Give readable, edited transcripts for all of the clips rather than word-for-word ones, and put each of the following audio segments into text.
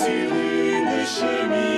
sur une cheminée.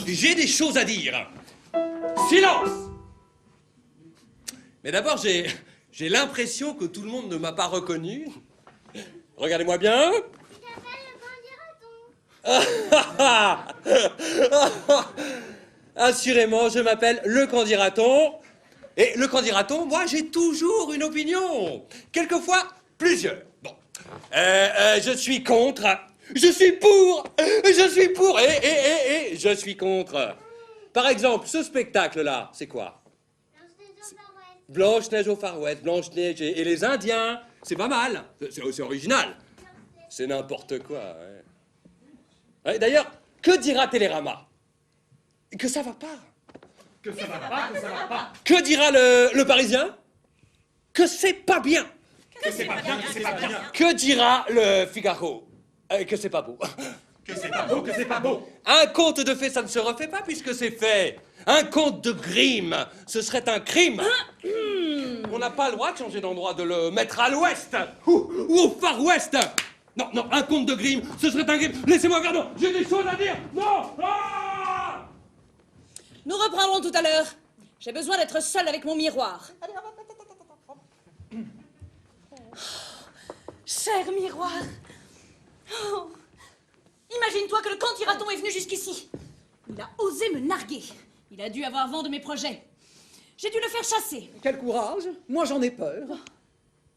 J'ai des choses à dire. Silence! Mais d'abord, j'ai l'impression que tout le monde ne m'a pas reconnu. Regardez-moi bien. Tu t'appelles le candidaton. Assurément, je m'appelle le candidaton. Et le candidaton, moi, j'ai toujours une opinion. Quelquefois, plusieurs. Bon. Je suis contre. Je suis pour. Je suis pour. Et je suis contre. Par exemple, ce spectacle-là, c'est quoi? Blanche-Neige au Far West. Blanche-Neige et les Indiens. C'est pas mal. C'est original. C'est n'importe quoi. Ouais. D'ailleurs, que dira Télérama? Que ça va pas. Que ça va pas, que ça va pas. Que dira le Parisien? Que c'est pas bien. Que c'est pas bien, que c'est pas bien. Que dira le Figaro? Que c'est pas beau. Que c'est pas beau, que c'est pas beau. Un conte de fées, ça ne se refait pas puisque c'est fait. Un conte de Grimm, ce serait un crime. On n'a pas le droit de changer d'endroit, de le mettre à l'ouest ou au Far West. Non, non, un conte de Grimm, ce serait un Grimm. Laissez-moi faire, non, j'ai des choses à dire. Non. Ah! Nous reprendrons tout à l'heure. J'ai besoin d'être seule avec mon miroir. Cher miroir. Oh. Imagine-toi que le candidaton est venu jusqu'ici. Il a osé me narguer. Il a dû avoir vent de mes projets. J'ai dû le faire chasser. Quel courage. Moi, j'en ai peur.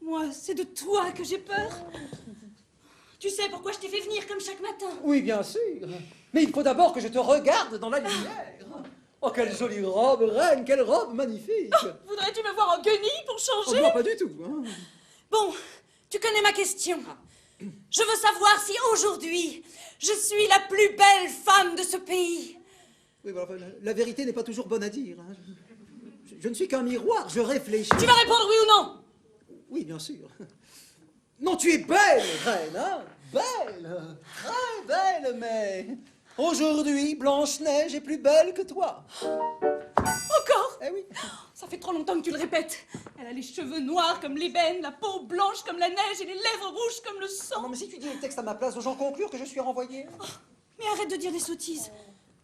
Moi, c'est de toi que j'ai peur. Tu sais pourquoi je t'ai fait venir comme chaque matin? Oui, bien sûr. Mais il faut d'abord que je te regarde dans la lumière. Oh, quelle jolie robe, reine, quelle robe magnifique. Oh, voudrais-tu me voir en guenille pour changer? Oh, non, pas du tout. Hein. Bon, tu connais ma question. Je veux savoir si aujourd'hui, je suis la plus belle femme de ce pays. Oui, bah, la vérité n'est pas toujours bonne à dire. Hein. Je ne suis qu'un miroir, je réfléchis. Tu vas répondre oui ou non? Oui, bien sûr. Non, tu es belle, reine, hein? Belle, très belle, mais aujourd'hui, Blanche-Neige est plus belle que toi. Encore? Eh oui. Ça fait trop longtemps que tu le répètes. Elle a les cheveux noirs comme l'ébène, la peau blanche comme la neige et les lèvres rouges comme le sang. Non, mais si tu dis les textes à ma place, j'en conclure que je suis renvoyé. Oh, mais arrête de dire des sottises.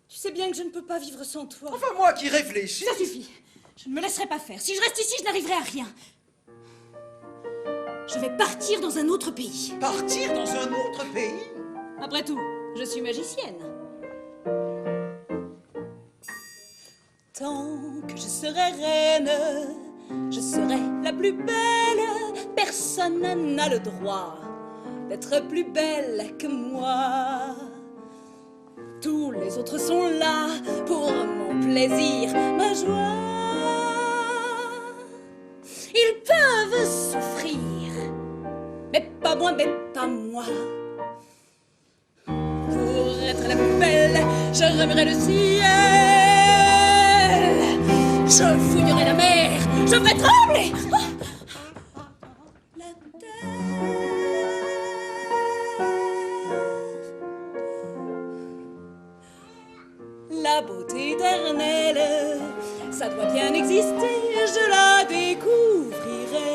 Tu sais bien que je ne peux pas vivre sans toi. Enfin, moi qui réfléchis. Ça suffit. Je ne me laisserai pas faire. Si je reste ici, je n'arriverai à rien. Je vais partir dans un autre pays. Partir dans un autre pays? Après tout, je suis magicienne. Tant que je serai reine, je serai la plus belle. Personne n'a le droit d'être plus belle que moi. Tous les autres sont là pour mon plaisir, ma joie. Ils peuvent souffrir, mais pas moi, mais pas moi. Pour être la plus belle, je remuerai le ciel. Je fouillerai la mer, je ferai trembler la terre. La beauté éternelle, ça doit bien exister, je la découvrirai.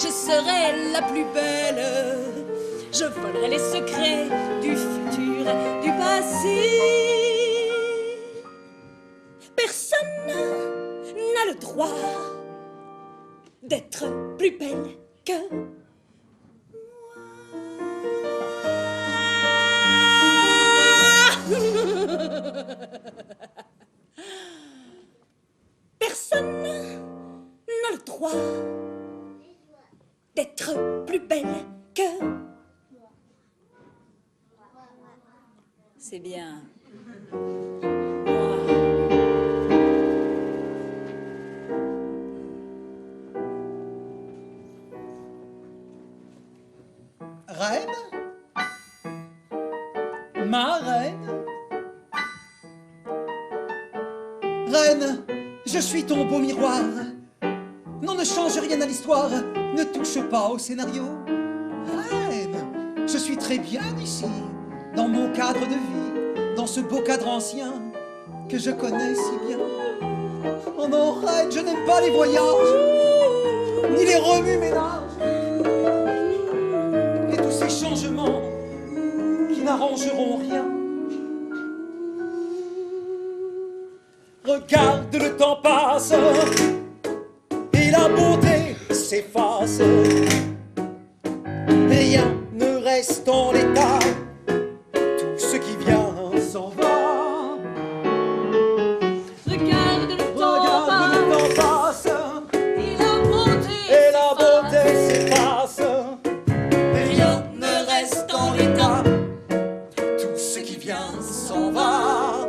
Je serai la plus belle, je volerai les secrets du futur, du passé. Personne n'a le droit d'être plus belle que personne n'a le droit d'être plus belle que... C'est bien. Reine, je suis ton beau miroir. Non, ne change rien à l'histoire, ne touche pas au scénario. Reine, je suis très bien ici, dans mon cadre de vie, dans ce beau cadre ancien que je connais si bien. Oh non, reine, je n'aime pas les voyages, ni les remue-ménages, et tous ces changements qui n'arrangeront rien. Regarde, le temps passe et la beauté s'efface. Rien ne reste en l'état, tout ce qui vient s'en va. Regarde le Regarde, le temps passe et la beauté s'efface. Rien ne reste en l'état, tout ce qui vient s'en va.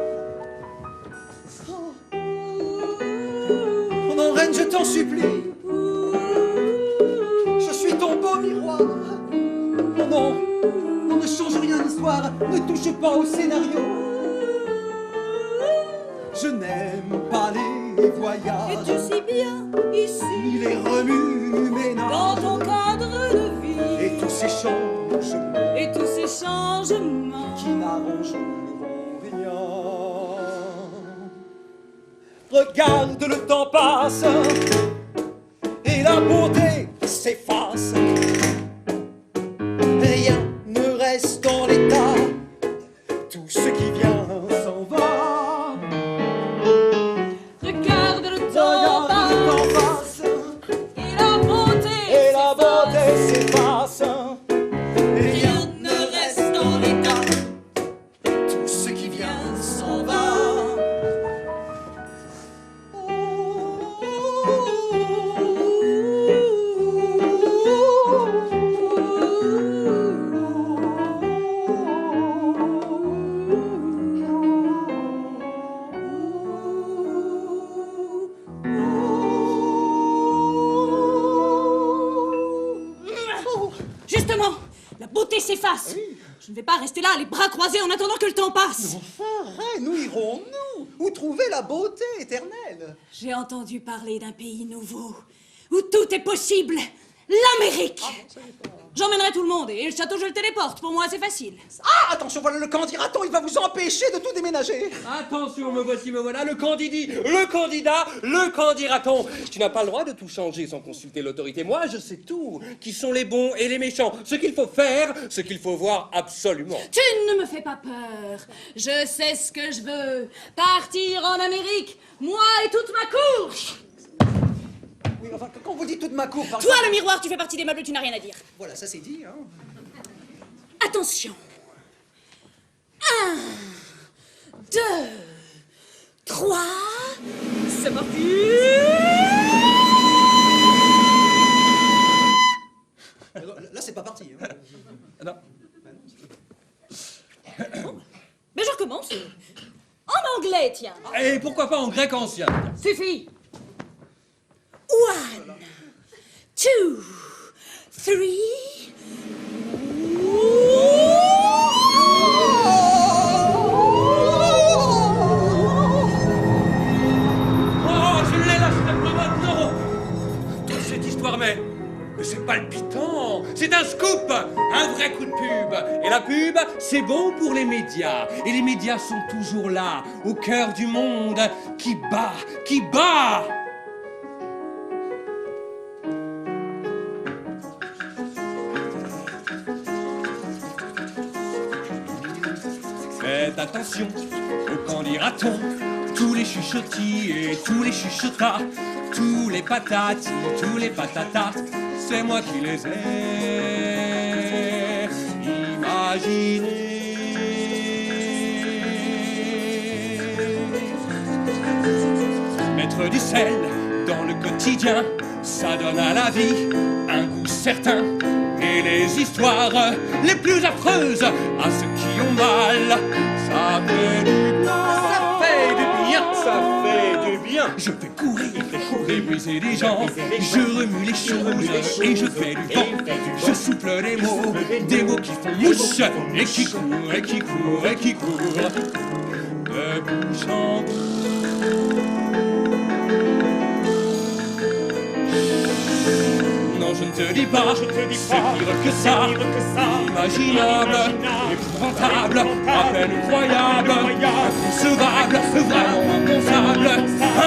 Oh non, reine, je t'en supplie, je suis ton beau miroir. Oh non, non, ne change rien à l'histoire, ne touche pas au scénario. Je n'aime pas les voyages, Et tu sais bien, ici, ni les remue-ménages, dans ton cadre de vie, et tous ces changements et tous ces changements qui n'arrangeront rien. Regarde, le temps passe et la beauté s'efface. Rien ne reste en l'état, tout ce qui vient s'en va. Regarde le Regarde, le temps passe et la beauté s'efface. Rien ne reste en l'état. Tout ce qui vient s'en va. Justement, la beauté s'efface. Je ne vais pas rester là, les bras croisés, en attendant que le temps passe. Enfin, reine, où irons-nous? Où trouver la beauté éternelle? J'ai entendu parler d'un pays nouveau, où tout est possible. L'Amérique. J'emmènerai tout le monde, et le château, je le téléporte. Pour moi, c'est facile. Ah, attention, voilà le candidaton, il va vous empêcher de tout déménager. Attention, me voici, me voilà, le candidat, le candidaton. Tu n'as pas le droit de tout changer sans consulter l'autorité. Moi, je sais tout. Qui sont les bons et les méchants. Ce qu'il faut faire, ce qu'il faut voir absolument. Tu ne me fais pas peur. Je sais ce que je veux. Partir en Amérique, moi et toute ma cour. Oui, enfin, quand vous dites toute ma cour, par Toi, exemple- le miroir, tu fais partie des meubles, tu n'as rien à dire. Voilà, ça c'est dit, hein. Attention. 1, 2, 3. C'est parti. Là, c'est pas parti. Hein. Non. Mais je recommence. En anglais, tiens. Et pourquoi pas en grec ancien? Suffit. 1, 2, 3. Oh, je l'ai là, c'est un maintenant. Toute cette histoire, mais c'est palpitant. C'est un scoop, un vrai coup de pub. Et la pub, c'est bon pour les médias. Et les médias sont toujours là, au cœur du monde, qui bat, qui bat. Faites attention, au qu'en dira-t-on? Tous les chuchotis et tous les chuchotas, tous les patatis, tous les patatas, c'est moi qui les ai imaginés. Mettre du sel dans le quotidien, ça donne à la vie un goût certain. Et les histoires les plus affreuses à ceux qui ont mal, ça fait du bien. Ça fait du bien. Ça fait du bien. Je fais courir, briser des gens. Je remue les choses et je fais du vent. Je souffle des mots qui font mouche et qui courent et qui courent et qui courent. De bouche en bouche. te dis pas, je te dis c'est pas, pire que ça, c'est pire que ça. imaginable, épouvantable, à peine croyable, inconcevable, vraiment impensable,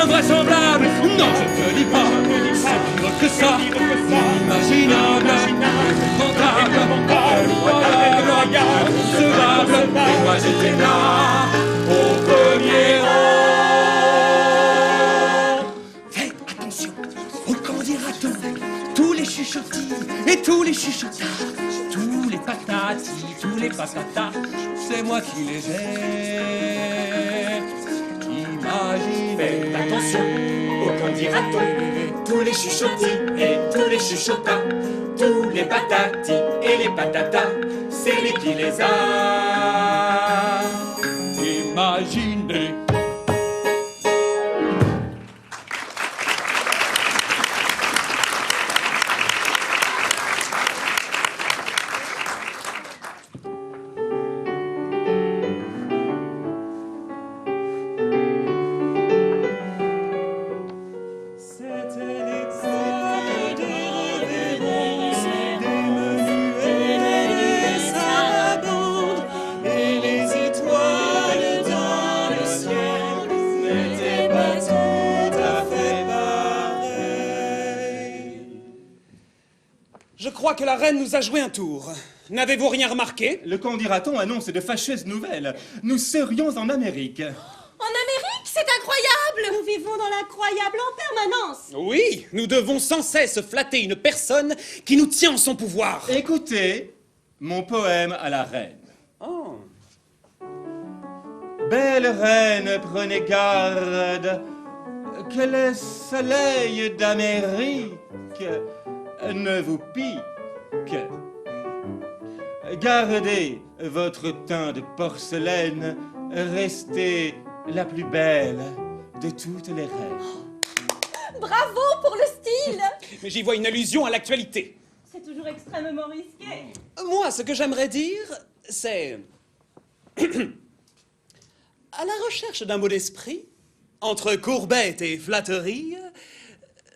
invraisemblable. Non, je te dis pas, c'est pire que ça, inimaginable, épouvantable, à peine croyable, inconcevable. Et moi j'étais là, au premier rang. Faites attention aux candidatons, tous les chuchotis et tous les chuchotards, Tous les patatis, tous les patatas, c'est moi qui les ai imaginés. Faites attention aux candidatons, tous les chuchotis et tous les chuchotas, tous les patatis et les patatas, c'est lui qui les a Imaginez. C'était l'époque des révérences, des menus et des sarabande, et les étoiles dans le ciel n'étaient pas tout à fait pareilles. Je crois que la reine nous a joué un tour. N'avez-vous rien remarqué? Le candidaton annonce de fâcheuses nouvelles. Nous serions en Amérique. En Amérique, c'est incroyable! Nous vivons dans l'incroyable en permanence. Oui, nous devons sans cesse flatter une personne qui nous tient en son pouvoir. Écoutez mon poème à la reine. Oh. Belle reine, prenez garde que le soleil d'Amérique ne vous pique. Gardez votre teint de porcelaine, restez la plus belle de toutes les reines. Bravo pour le style! Mais j'y vois une allusion à l'actualité. C'est toujours extrêmement risqué. Moi, ce que j'aimerais dire, c'est... à la recherche d'un mot d'esprit, entre courbette et flatterie,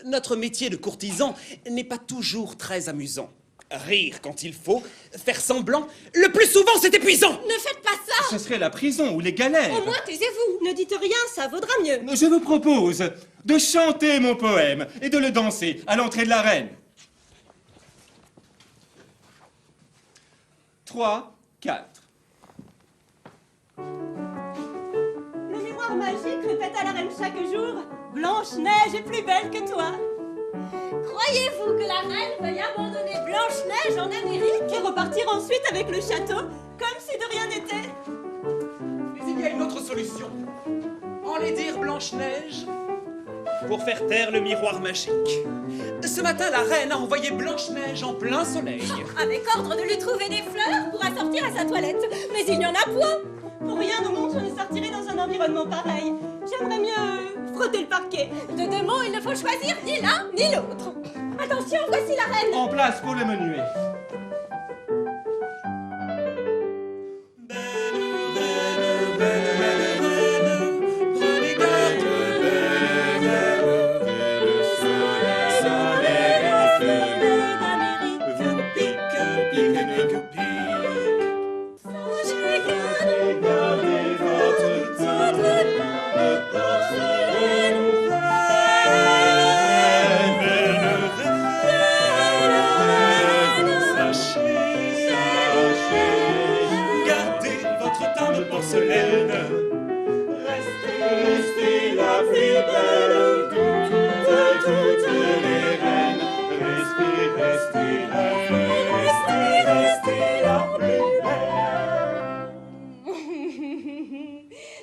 notre métier de courtisan n'est pas toujours très amusant. Rire quand il faut, faire semblant, le plus souvent c'est épuisant. Ne faites pas ça! Ce serait la prison ou les galères. Au moins, taisez-vous. Ne dites rien, ça vaudra mieux. Je vous propose de chanter mon poème et de le danser à l'entrée de la reine. 3, 4. Le miroir magique répète à la reine chaque jour: Blanche-Neige est plus belle que toi. Croyez-vous que la reine veuille abandonner Blanche-Neige en Amérique et repartir ensuite avec le château, comme si de rien n'était? Mais il y a une autre solution. Enlaidir Blanche-Neige pour faire taire le miroir magique. Ce matin, la reine a envoyé Blanche-Neige en plein soleil. Avec ordre de lui trouver des fleurs pour assortir à sa toilette. Mais il n'y en a point. Pour rien au monde, je ne sortirai dans un environnement pareil. J'aimerais mieux frotter le parquet. De deux mots, il ne faut choisir ni l'un ni l'autre. Attention, voici la reine. En place pour le menuet. Restez la plus belle de toutes les reines. Restez la plus belle.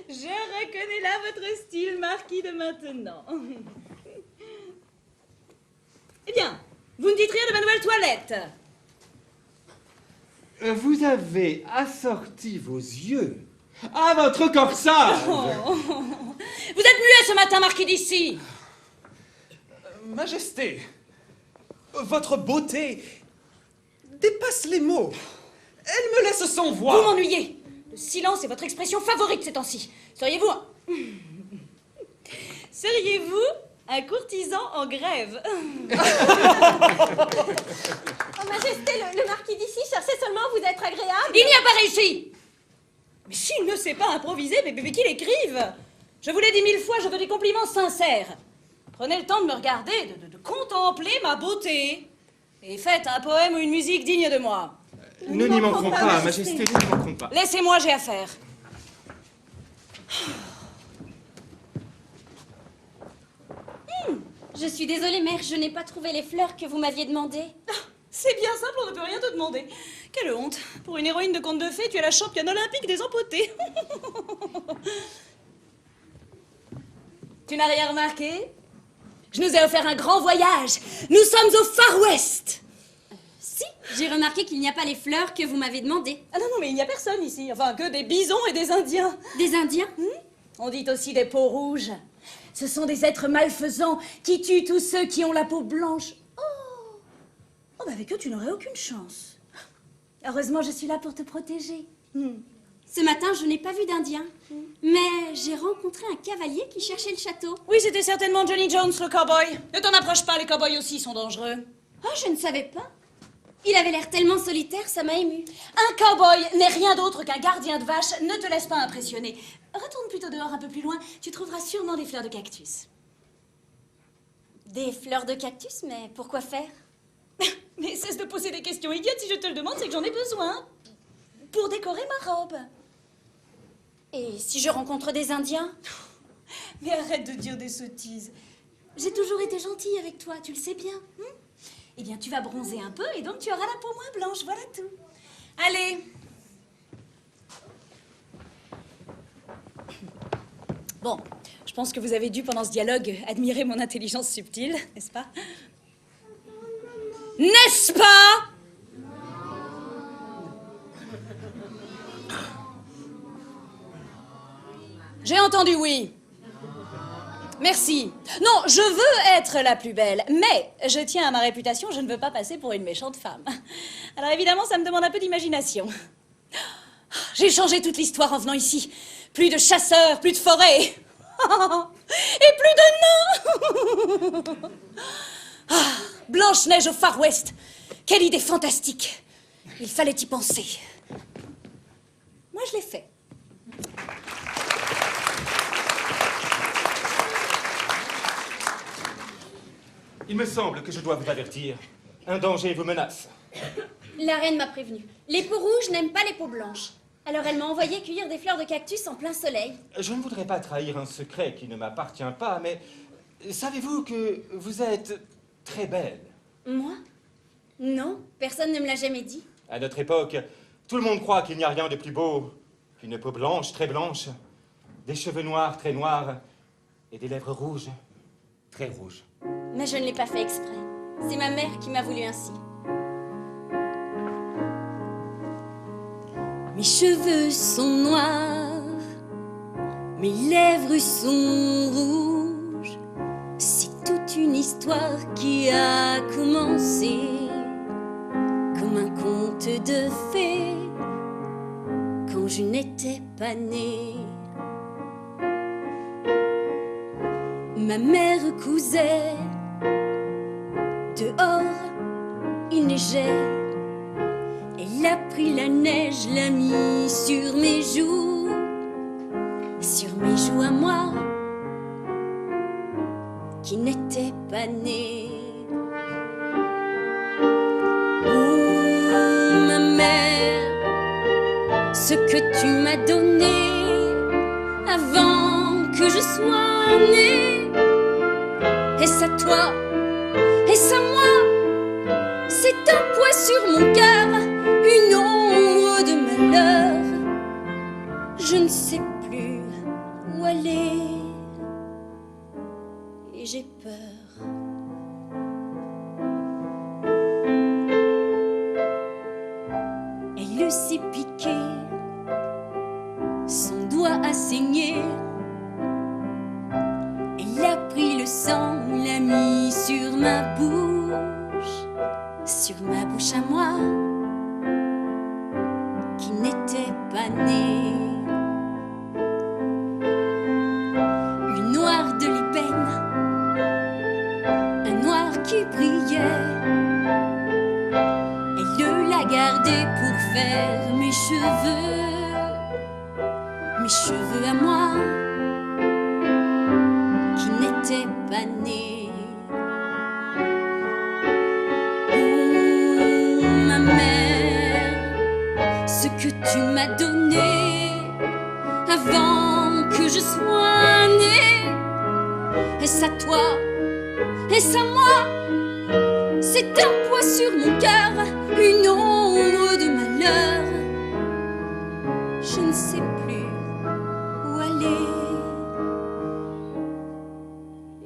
Je reconnais là votre style, marquis de maintenant. Eh bien, vous ne dites rien de ma nouvelle toilette. Vous avez assorti vos yeux à votre corsage. Oh. Vous êtes muet ce matin, marquis d'ici. Majesté, votre beauté dépasse les mots. Elle me laisse sans voix. Vous m'ennuyez. Le silence est votre expression favorite ces temps-ci. Seriez-vous Un courtisan en grève. Oh, Majesté, le marquis d'ici cherchait seulement à vous être agréable. Il n'y a pas réussi. Mais s'il ne sait pas improviser, mais qu'il écrive. Je vous l'ai dit 1000 fois, je veux des compliments sincères. Prenez le temps de me regarder, de contempler ma beauté. Et faites un poème ou une musique digne de moi. Nous n'y manquerons pas, Majesté, nous n'y manquerons pas. Laissez-moi, j'ai affaire. Je suis désolée, mère, je n'ai pas trouvé les fleurs que vous m'aviez demandées. C'est bien simple, on ne peut rien te demander. Quelle honte. Pour une héroïne de conte de fées, tu es la championne olympique des empotées. Tu n'as rien remarqué? Je nous ai offert un grand voyage. Nous sommes au Far West. Si, j'ai remarqué qu'il n'y a pas les fleurs que vous m'avez demandées. Ah non, mais il n'y a personne ici. Enfin, que des bisons et des Indiens. Des Indiens? On dit aussi des peaux rouges. Ce sont des êtres malfaisants qui tuent tous ceux qui ont la peau blanche. Oh, bah avec eux, tu n'aurais aucune chance. Heureusement, je suis là pour te protéger. Ce matin, je n'ai pas vu d'Indiens. Mais j'ai rencontré un cavalier qui cherchait le château. Oui, c'était certainement Johnny Jones, le cowboy. Ne t'en approche pas, les cowboys aussi sont dangereux. Oh, je ne savais pas. Il avait l'air tellement solitaire, ça m'a émue. Un cowboy n'est rien d'autre qu'un gardien de vache. Ne te laisse pas impressionner. Retourne plutôt dehors un peu plus loin. Tu trouveras sûrement des fleurs de cactus. Des fleurs de cactus, mais pourquoi faire? Mais cesse de poser des questions idiotes. Si je te le demande, c'est que j'en ai besoin. Pour décorer ma robe. Et si je rencontre des Indiens? Mais arrête de dire des sottises. J'ai toujours été gentille avec toi, tu le sais bien. Eh bien, tu vas bronzer un peu et donc tu auras la peau moins blanche. Voilà tout. Allez. Bon, je pense que vous avez dû, pendant ce dialogue, admirer mon intelligence subtile, n'est-ce pas? N'est-ce pas? J'ai entendu oui. Merci. Non, je veux être la plus belle, mais je tiens à ma réputation, je ne veux pas passer pour une méchante femme. Alors évidemment, ça me demande un peu d'imagination. J'ai changé toute l'histoire en venant ici. Plus de chasseurs, plus de forêts. Et plus de nains. Blanche-Neige au Far West. Quelle idée fantastique. Il fallait y penser. Moi, je l'ai fait. Il me semble que je dois vous avertir. Un danger vous menace. La reine m'a prévenue. Les peaux rouges n'aiment pas les peaux blanches. Alors elle m'a envoyé cueillir des fleurs de cactus en plein soleil. Je ne voudrais pas trahir un secret qui ne m'appartient pas, mais savez-vous que vous êtes très belle? Moi? Non, personne ne me l'a jamais dit. À notre époque, tout le monde croit qu'il n'y a rien de plus beau qu'une peau blanche, très blanche, des cheveux noirs, très noirs, et des lèvres rouges, très rouges. Mais je ne l'ai pas fait exprès. C'est ma mère qui m'a voulu ainsi. Mes cheveux sont noirs, mes lèvres sont rouges. C'est toute une histoire qui a commencé comme un conte de fées quand je n'étais pas née. Ma mère cousait, dehors il neigeait. Elle a pris la neige, l'a mis sur mes joues à moi, qui n'étais pas née. Oh, ma mère, ce que tu m'as donné avant que je sois née, est-ce à toi, est-ce à moi? C'est un poids sur mon cœur, une ombre de malheur. Je ne sais plus où aller et j'ai peur. Elle s'est piquée, son doigt a saigné. Elle a pris le sang, l'a mis sur ma bouche à moi, qui n'était pas née. Une noire de l'ébène faire mes cheveux à moi, qui n'étaient pas nés. Oh, ma mère, ce que tu m'as donné avant que je sois née, est-ce à toi, est-ce à moi? C'est un poids sur mon cœur, une ombre de malheur. Je ne sais plus où aller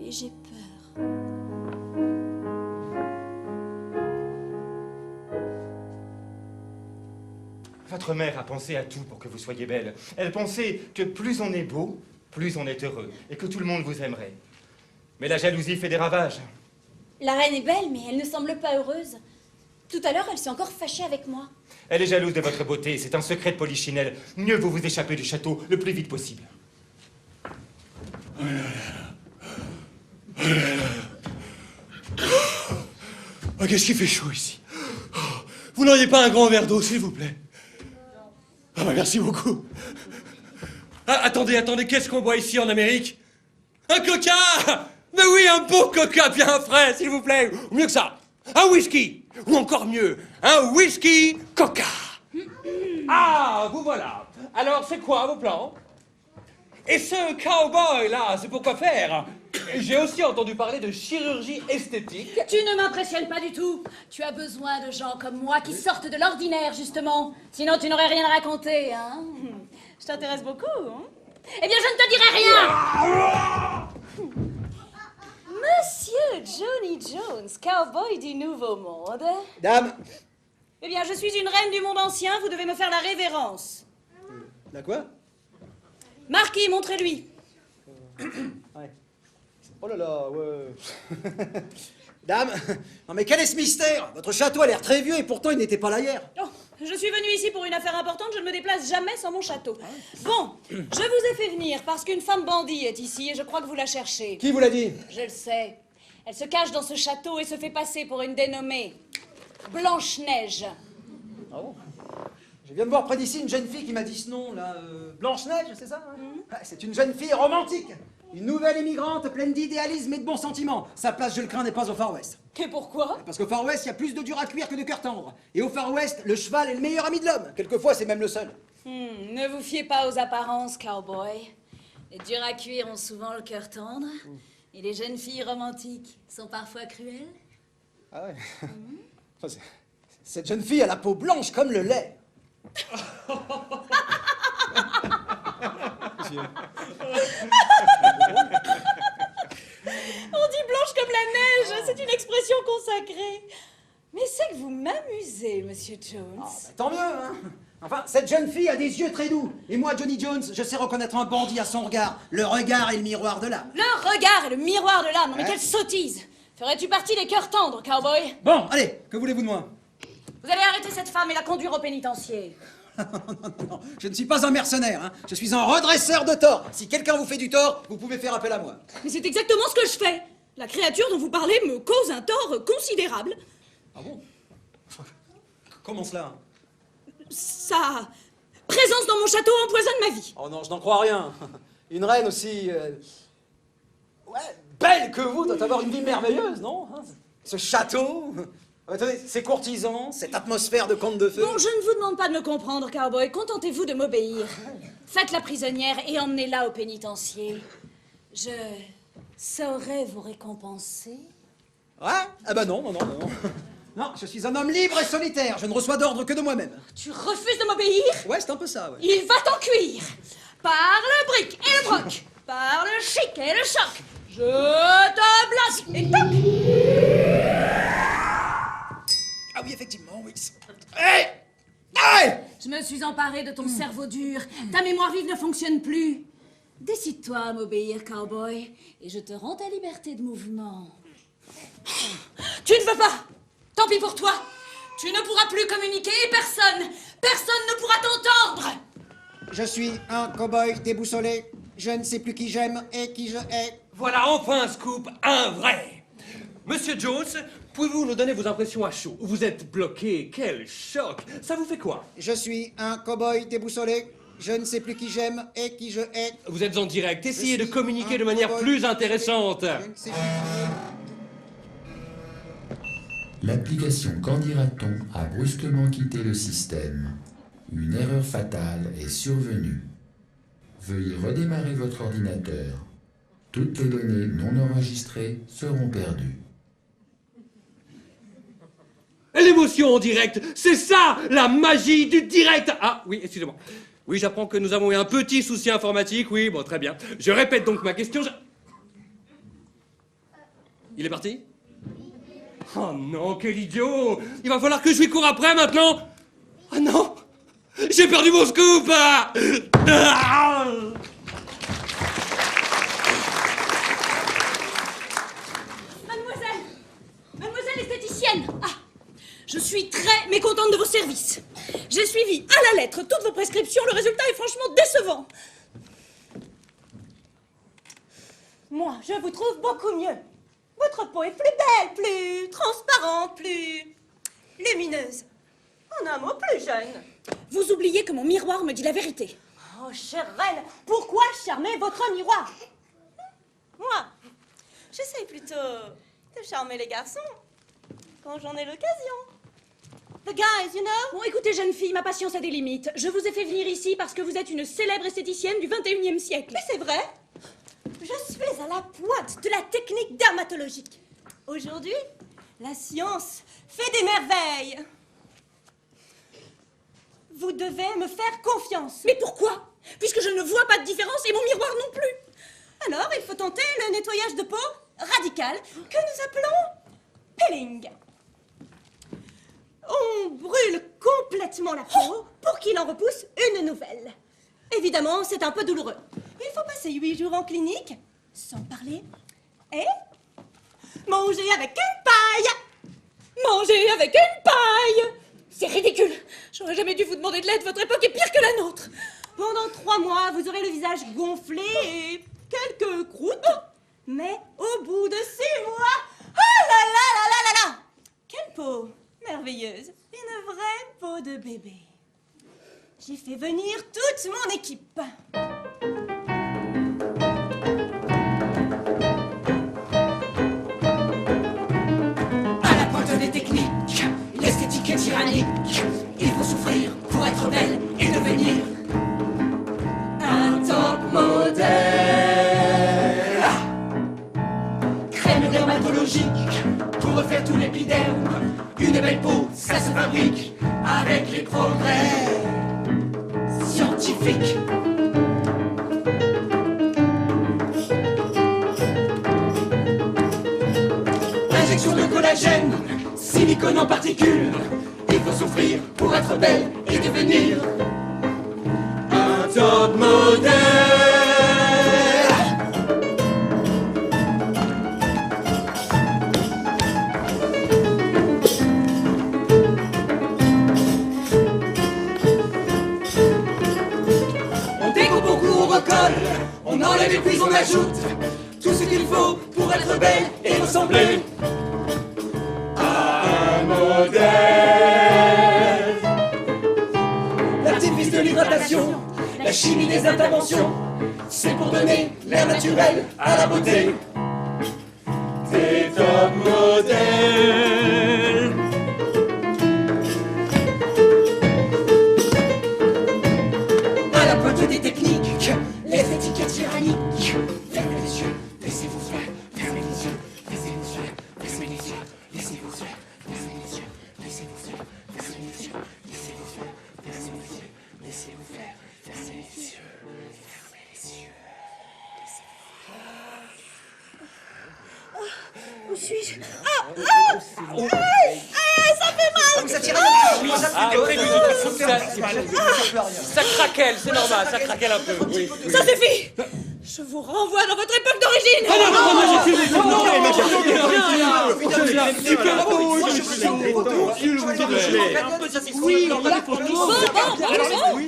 et j'ai peur. Votre mère a pensé à tout pour que vous soyez belle. Elle pensait que plus on est beau, plus on est heureux, et que tout le monde vous aimerait. Mais la jalousie fait des ravages. La reine est belle, mais elle ne semble pas heureuse. Tout à l'heure, elle s'est encore fâchée avec moi. Elle est jalouse de votre beauté, c'est un secret de Polichinelle. Mieux vaut vous échapper du château le plus vite possible. Oh, qu'est-ce qu'il fait chaud ici. Oh, vous n'auriez pas un grand verre d'eau, s'il vous plaît? Ah bah merci beaucoup. Ah, attendez, qu'est-ce qu'on boit ici en Amérique? Un coca! Mais oui, un beau coca bien frais, s'il vous plaît. Ou mieux que ça, un whisky. Ou encore mieux, un whisky coca. Ah, vous voilà. Alors, c'est quoi vos plans? Et ce cowboy là, c'est pour quoi faire? J'ai aussi entendu parler de chirurgie esthétique. Tu ne m'impressionnes pas du tout. Tu as besoin de gens comme moi qui sortent de l'ordinaire, justement. Sinon, tu n'aurais rien à raconter, hein. Je t'intéresse beaucoup, hein. Eh bien, je ne te dirai rien. Monsieur Johnny Jones, cowboy du Nouveau Monde. Dame. Eh bien, je suis une reine du monde ancien, vous devez me faire la révérence. La quoi? Marquis, montrez-lui. Ouais. Oh là là, ouais. Dame, non mais quel est ce mystère? Votre château a l'air très vieux et pourtant il n'était pas là hier. Oh, je suis venue ici pour une affaire importante, je ne me déplace jamais sans mon château. Bon, je vous ai fait venir parce qu'une femme bandit est ici et je crois que vous la cherchez. Qui vous l'a dit? Je le sais. Elle se cache dans ce château et se fait passer pour une dénommée Blanche-Neige. Ah bon? Je viens de voir près d'ici une jeune fille qui m'a dit ce nom, là. Blanche-Neige, c'est ça hein? Ah, c'est une jeune fille romantique. Une nouvelle émigrante pleine d'idéalisme et de bons sentiments. Sa place, je le crains, n'est pas au Far West. Et pourquoi? Parce qu'au Far West, il y a plus de dur à cuire que de cœur tendre. Et au Far West, le cheval est le meilleur ami de l'homme. Quelquefois, c'est même le seul. Ne vous fiez pas aux apparences, cowboy. Les durs à cuire ont souvent le cœur tendre. Et les jeunes filles romantiques sont parfois cruelles. Ah ouais. Enfin, cette jeune fille a la peau blanche comme le lait. On dit blanche comme la neige, c'est une expression consacrée. Mais c'est que vous m'amusez, monsieur Jones. Ah, bah, tant mieux, hein. Enfin, cette jeune fille a des yeux très doux. Et moi, Johnny Jones, je sais reconnaître un bandit à son regard. Le regard est le miroir de l'âme. Le regard est le miroir de l'âme. Non, mais Ouais. quelle sottise! Ferais-tu partie des cœurs tendres, cowboy? Bon, allez, que voulez-vous de moi? Vous allez arrêter cette femme et la conduire au pénitencier. Non, je ne suis pas un mercenaire, hein. Je suis un redresseur de tort. Si quelqu'un vous fait du tort, vous pouvez faire appel à moi. Mais c'est exactement ce que je fais. La créature dont vous parlez me cause un tort considérable. Ah bon? Comment cela? Sa présence dans mon château empoisonne ma vie. Oh non, je n'en crois rien. Une reine aussi... ouais, belle que vous doit avoir une vie merveilleuse, non? Ce château... Attendez, ces courtisans, cette atmosphère de conte de feu... Bon, je ne vous demande pas de me comprendre, cowboy. Contentez-vous de m'obéir. Faites-la prisonnière et emmenez-la au pénitencier. Je saurai vous récompenser. Ouais? Ah bah non. Non, je suis un homme libre et solitaire. Je ne reçois d'ordre que de moi-même. Tu refuses de m'obéir? Ouais, c'est un peu ça, ouais. Il va t'en cuire. Par le bric et le broc. Par le chic et le choc. Je te blasse et toc. Ah oui, effectivement, oui. Hey! Hey! Je me suis emparée de ton cerveau dur. Ta mémoire vive ne fonctionne plus. Décide-toi à m'obéir, cowboy, et je te rends ta liberté de mouvement. Tu ne veux pas. Tant pis pour toi. Tu ne pourras plus communiquer et personne ne pourra t'entendre. Je suis un cow-boy déboussolé. Je ne sais plus qui j'aime et qui je hais. Voilà enfin un scoop, un vrai. Monsieur Jones, Pouvez-vous nous donner vos impressions à chaud? Vous êtes bloqué, quel choc! Ça vous fait quoi? Je suis un cow-boy déboussolé. Je ne sais plus qui j'aime et qui je hais. Vous êtes en direct, essayez de suis communiquer un de manière cow-boy plus intéressante. Je ne sais plus L'application Candidaton a brusquement quitté le système. Une erreur fatale est survenue. Veuillez redémarrer votre ordinateur. Toutes les données non enregistrées seront perdues. L'émotion en direct, c'est ça, la magie du direct. Ah oui, excusez-moi. Oui, j'apprends que nous avons eu un petit souci informatique, oui, bon, très bien. Je répète donc ma question. Il est parti? Oh non, quel idiot! Il va falloir que je lui cours après maintenant! Oh non! J'ai perdu mon scoop! Ah Mademoiselle l'esthéticienne. Ah, je suis très mécontente de vos services. J'ai suivi à la lettre toutes vos prescriptions. Le résultat est franchement décevant. Moi, je vous trouve beaucoup mieux. Votre peau est plus belle, plus transparente, plus lumineuse. En un mot, plus jeune. Vous oubliez que mon miroir me dit la vérité. Oh, chère reine, pourquoi charmer votre miroir? Moi, j'essaye plutôt de charmer les garçons quand j'en ai l'occasion. The guys, you know. Bon, écoutez, jeune fille, ma patience a des limites. Je vous ai fait venir ici parce que vous êtes une célèbre esthéticienne du 21e siècle. Mais c'est vrai. Je suis à la pointe de la technique dermatologique. Aujourd'hui, la science fait des merveilles. Vous devez me faire confiance. Mais pourquoi? Puisque je ne vois pas de différence et mon miroir non plus. Alors, il faut tenter le nettoyage de peau radical que nous appelons peeling. On brûle complètement la peau pour qu'il en repousse une nouvelle. Évidemment, c'est un peu douloureux. Il faut passer 8 jours en clinique, sans parler, et manger avec une paille. Manger avec une paille. C'est ridicule. J'aurais jamais dû vous demander de l'aide. Votre époque est pire que la nôtre. Pendant 3 mois, vous aurez le visage gonflé et quelques croûtes. Mais au bout de 6 mois, oh là là là là là là! Quelle peau merveilleuse. Une vraie peau de bébé. J'ai fait venir toute mon équipe. À la pointe des techniques, l'esthétique est tyrannique. Il faut souffrir pour être belle et devenir un top modèle. Crème dermatologique pour refaire tout l'épiderme. Une belle peau, ça se fabrique avec les progrès scientifiques. Injection de collagène, silicone en particules. Il faut souffrir pour être belle et devenir un top modèle. On découpe beaucoup, on recolle, on enlève et puis on ajoute tout ce qu'il faut pour être belle et ressembler à un modèle. L'artifice de l'hydratation, la chimie des interventions, c'est pour donner l'air naturel à la beauté des top modèles. À la pointe des techniques, l'esthétique est tyrannique. Fermez les yeux, laissez-vous faire. Fermez les yeux, laissez les yeux. Fermez les yeux, laissez-vous faire. Fermez les yeux, laissez-vous faire. Fermez les yeux, laissez-vous faire. Fermez les yeux, laissez-vous faire. Fermez les yeux, fermez les yeux. Où suis-je? Ça fait mal! Ça tire Ça craquelle, c'est normal, ça craquelle un peu. Oui, oui. Ça suffit! Je vous renvoie dans votre époque d'origine!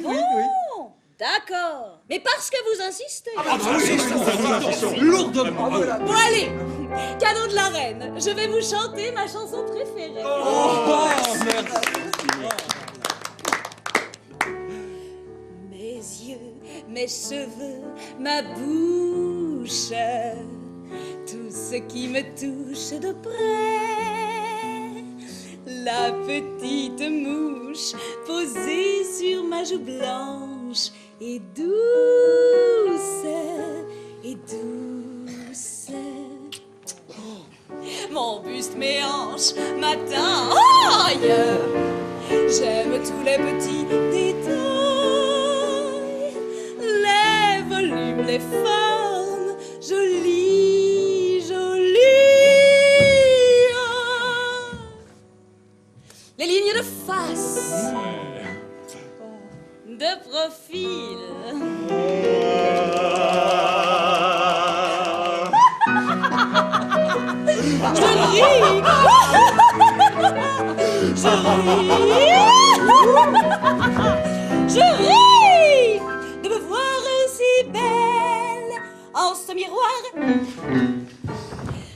Bon, d'accord. Mais parce que vous insistez. Lourdement. Bon, allez, Cadeau de la reine, je vais vous chanter ma chanson préférée. Oh, merci. Mes yeux, mes cheveux, ma bouche, tout ce qui me touche de près. La petite mouche posée sur ma joue blanche et douce, et douce. Mon buste, mes hanches, ma taille. J'aime tous les petits détails, les volumes, les formes, jolies, jolies. Les lignes de face, de profil. Je ris. Je ris de me voir si belle en ce miroir.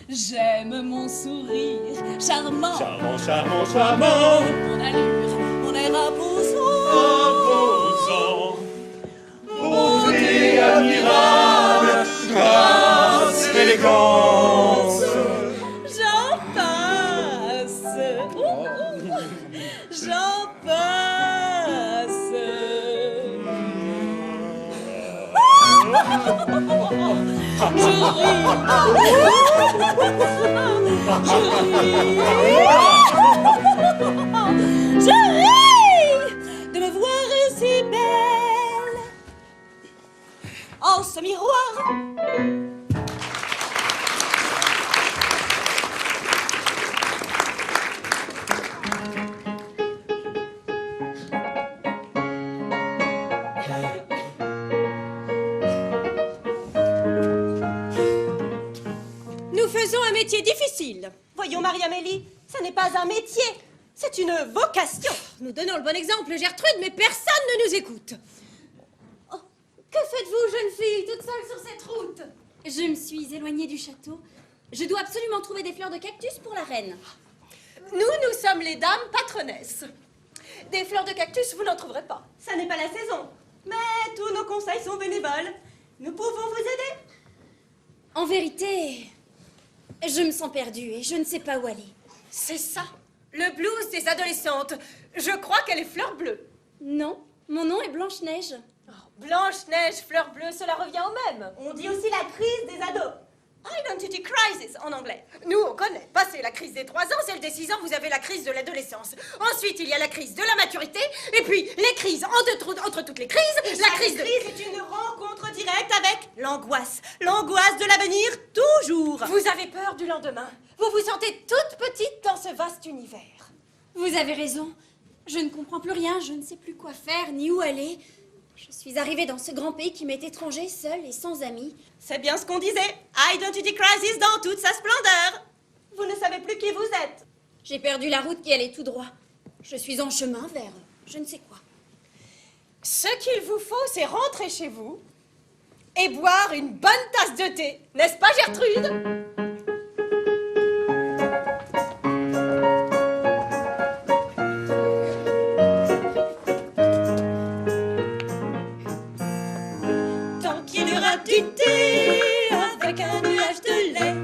J'aime mon sourire charmant, Charmant, charmant, charmant, mon allure, mon air imposant. imposant. Beauté admirable, grâce, élégance. J'en passe, j'en passe. Je ris de me voir si belle en ce miroir. Nous faisons un métier difficile. Voyons, Marie-Amélie, ce n'est pas un métier, c'est une vocation. Nous donnons le bon exemple, Gertrude, mais personne ne nous écoute. Oh, que faites-vous, jeune fille, toute seule sur cette route? Je me suis éloignée du château. Je dois absolument trouver des fleurs de cactus pour la reine. Nous sommes les dames patronesses. Des fleurs de cactus, vous n'en trouverez pas. Ça n'est pas la saison. Mais tous nos conseils sont bénévoles. Nous pouvons vous aider. En vérité, je me sens perdue et je ne sais pas où aller. C'est ça, le blues des adolescentes. Je crois qu'elle est fleur bleue. Non, mon nom est Blanche-Neige. Blanche-Neige, fleur bleue, cela revient au même. On dit aussi la crise des ados. Identity crisis en anglais. Nous, on connaît. Passé la crise des 3 ans, celle des 6 ans, vous avez la crise de l'adolescence. Ensuite, il y a la crise de la maturité. Et puis, les crises entre toutes les crises. La crise est une rencontre directe avec l'angoisse. L'angoisse de l'avenir, toujours. Vous avez peur du lendemain. Vous vous sentez toute petite dans ce vaste univers. Vous avez raison. Je ne comprends plus rien, je ne sais plus quoi faire ni où aller. Je suis arrivée dans ce grand pays qui m'est étranger, seule et sans amis. C'est bien ce qu'on disait. Identity crisis dans toute sa splendeur. Vous ne savez plus qui vous êtes. J'ai perdu la route qui allait tout droit. Je suis en chemin vers je ne sais quoi. Ce qu'il vous faut, c'est rentrer chez vous et boire une bonne tasse de thé. N'est-ce pas, Gertrude ? Tant qu'il y aura du thé avec un nuage de lait,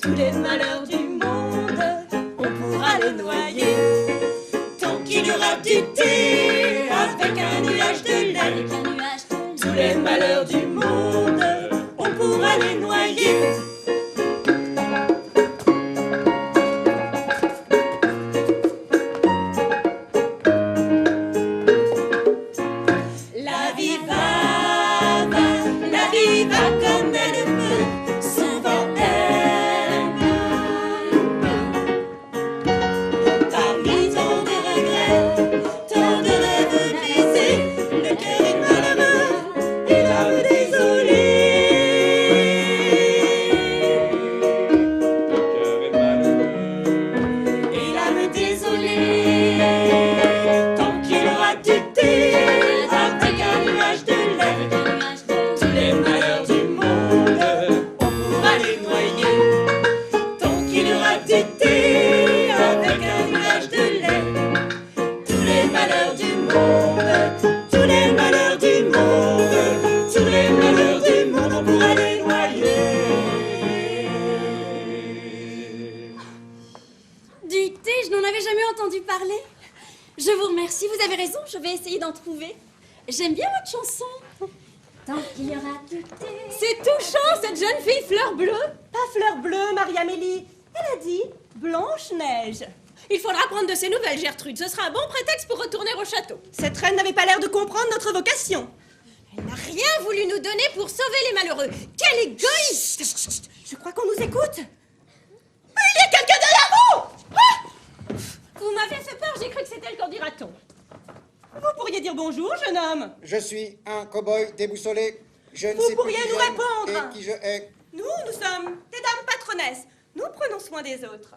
tous les malheurs du monde, on pourra les noyer. Tant qu'il y aura du thé avec un nuage de lait, tous les malheurs du monde, on pourra les noyer. La vie va comme elle peut, souvent elle parmi tant de regrets, tant de rêves brisés, le cœur est malheureux et l'âme désolée. Je vous remercie, vous avez raison, je vais essayer d'en trouver. J'aime bien votre chanson. Tant qu'il y aura tout C'est touchant, cette jeune fille fleur bleue. Pas fleur bleue, Marie-Amélie. Elle a dit Blanche-Neige. Il faudra prendre de ses nouvelles, Gertrude. Ce sera un bon prétexte pour retourner au château. Cette reine n'avait pas l'air de comprendre notre vocation. Elle n'a rien voulu nous donner pour sauver les malheureux. Quel égoïste! Chut, chut, chut. Je crois qu'on nous écoute. Il y a quelqu'un derrière vous! Ah! Vous m'avez fait peur, j'ai cru que c'était le candidaton. Vous pourriez dire bonjour, jeune homme. Je suis un cow-boy déboussolé. Je ne Vous sais plus pourriez qui nous j'aime répondre. et qui je hais. Nous sommes des dames patronesses. Nous prenons soin des autres.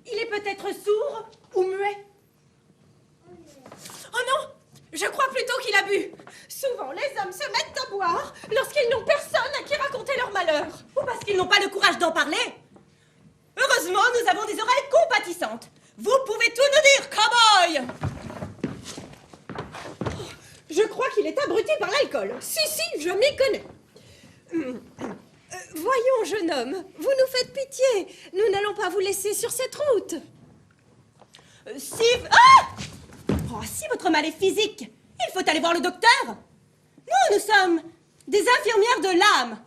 Il est peut-être sourd ou muet. Oh non! Je crois plutôt qu'il a bu. Souvent, les hommes se mettent à boire lorsqu'ils n'ont personne à qui raconter leur malheur. Ou parce qu'ils n'ont pas le courage d'en parler. Heureusement, nous avons des oreilles compatissantes. Vous pouvez tout nous dire, cow-boy! Je crois qu'il est abruti par l'alcool. Si, je m'y connais. Voyons, jeune homme, vous nous faites pitié. Nous n'allons pas vous laisser sur cette route. Si votre mal est physique, il faut aller voir le docteur. Nous sommes des infirmières de l'âme.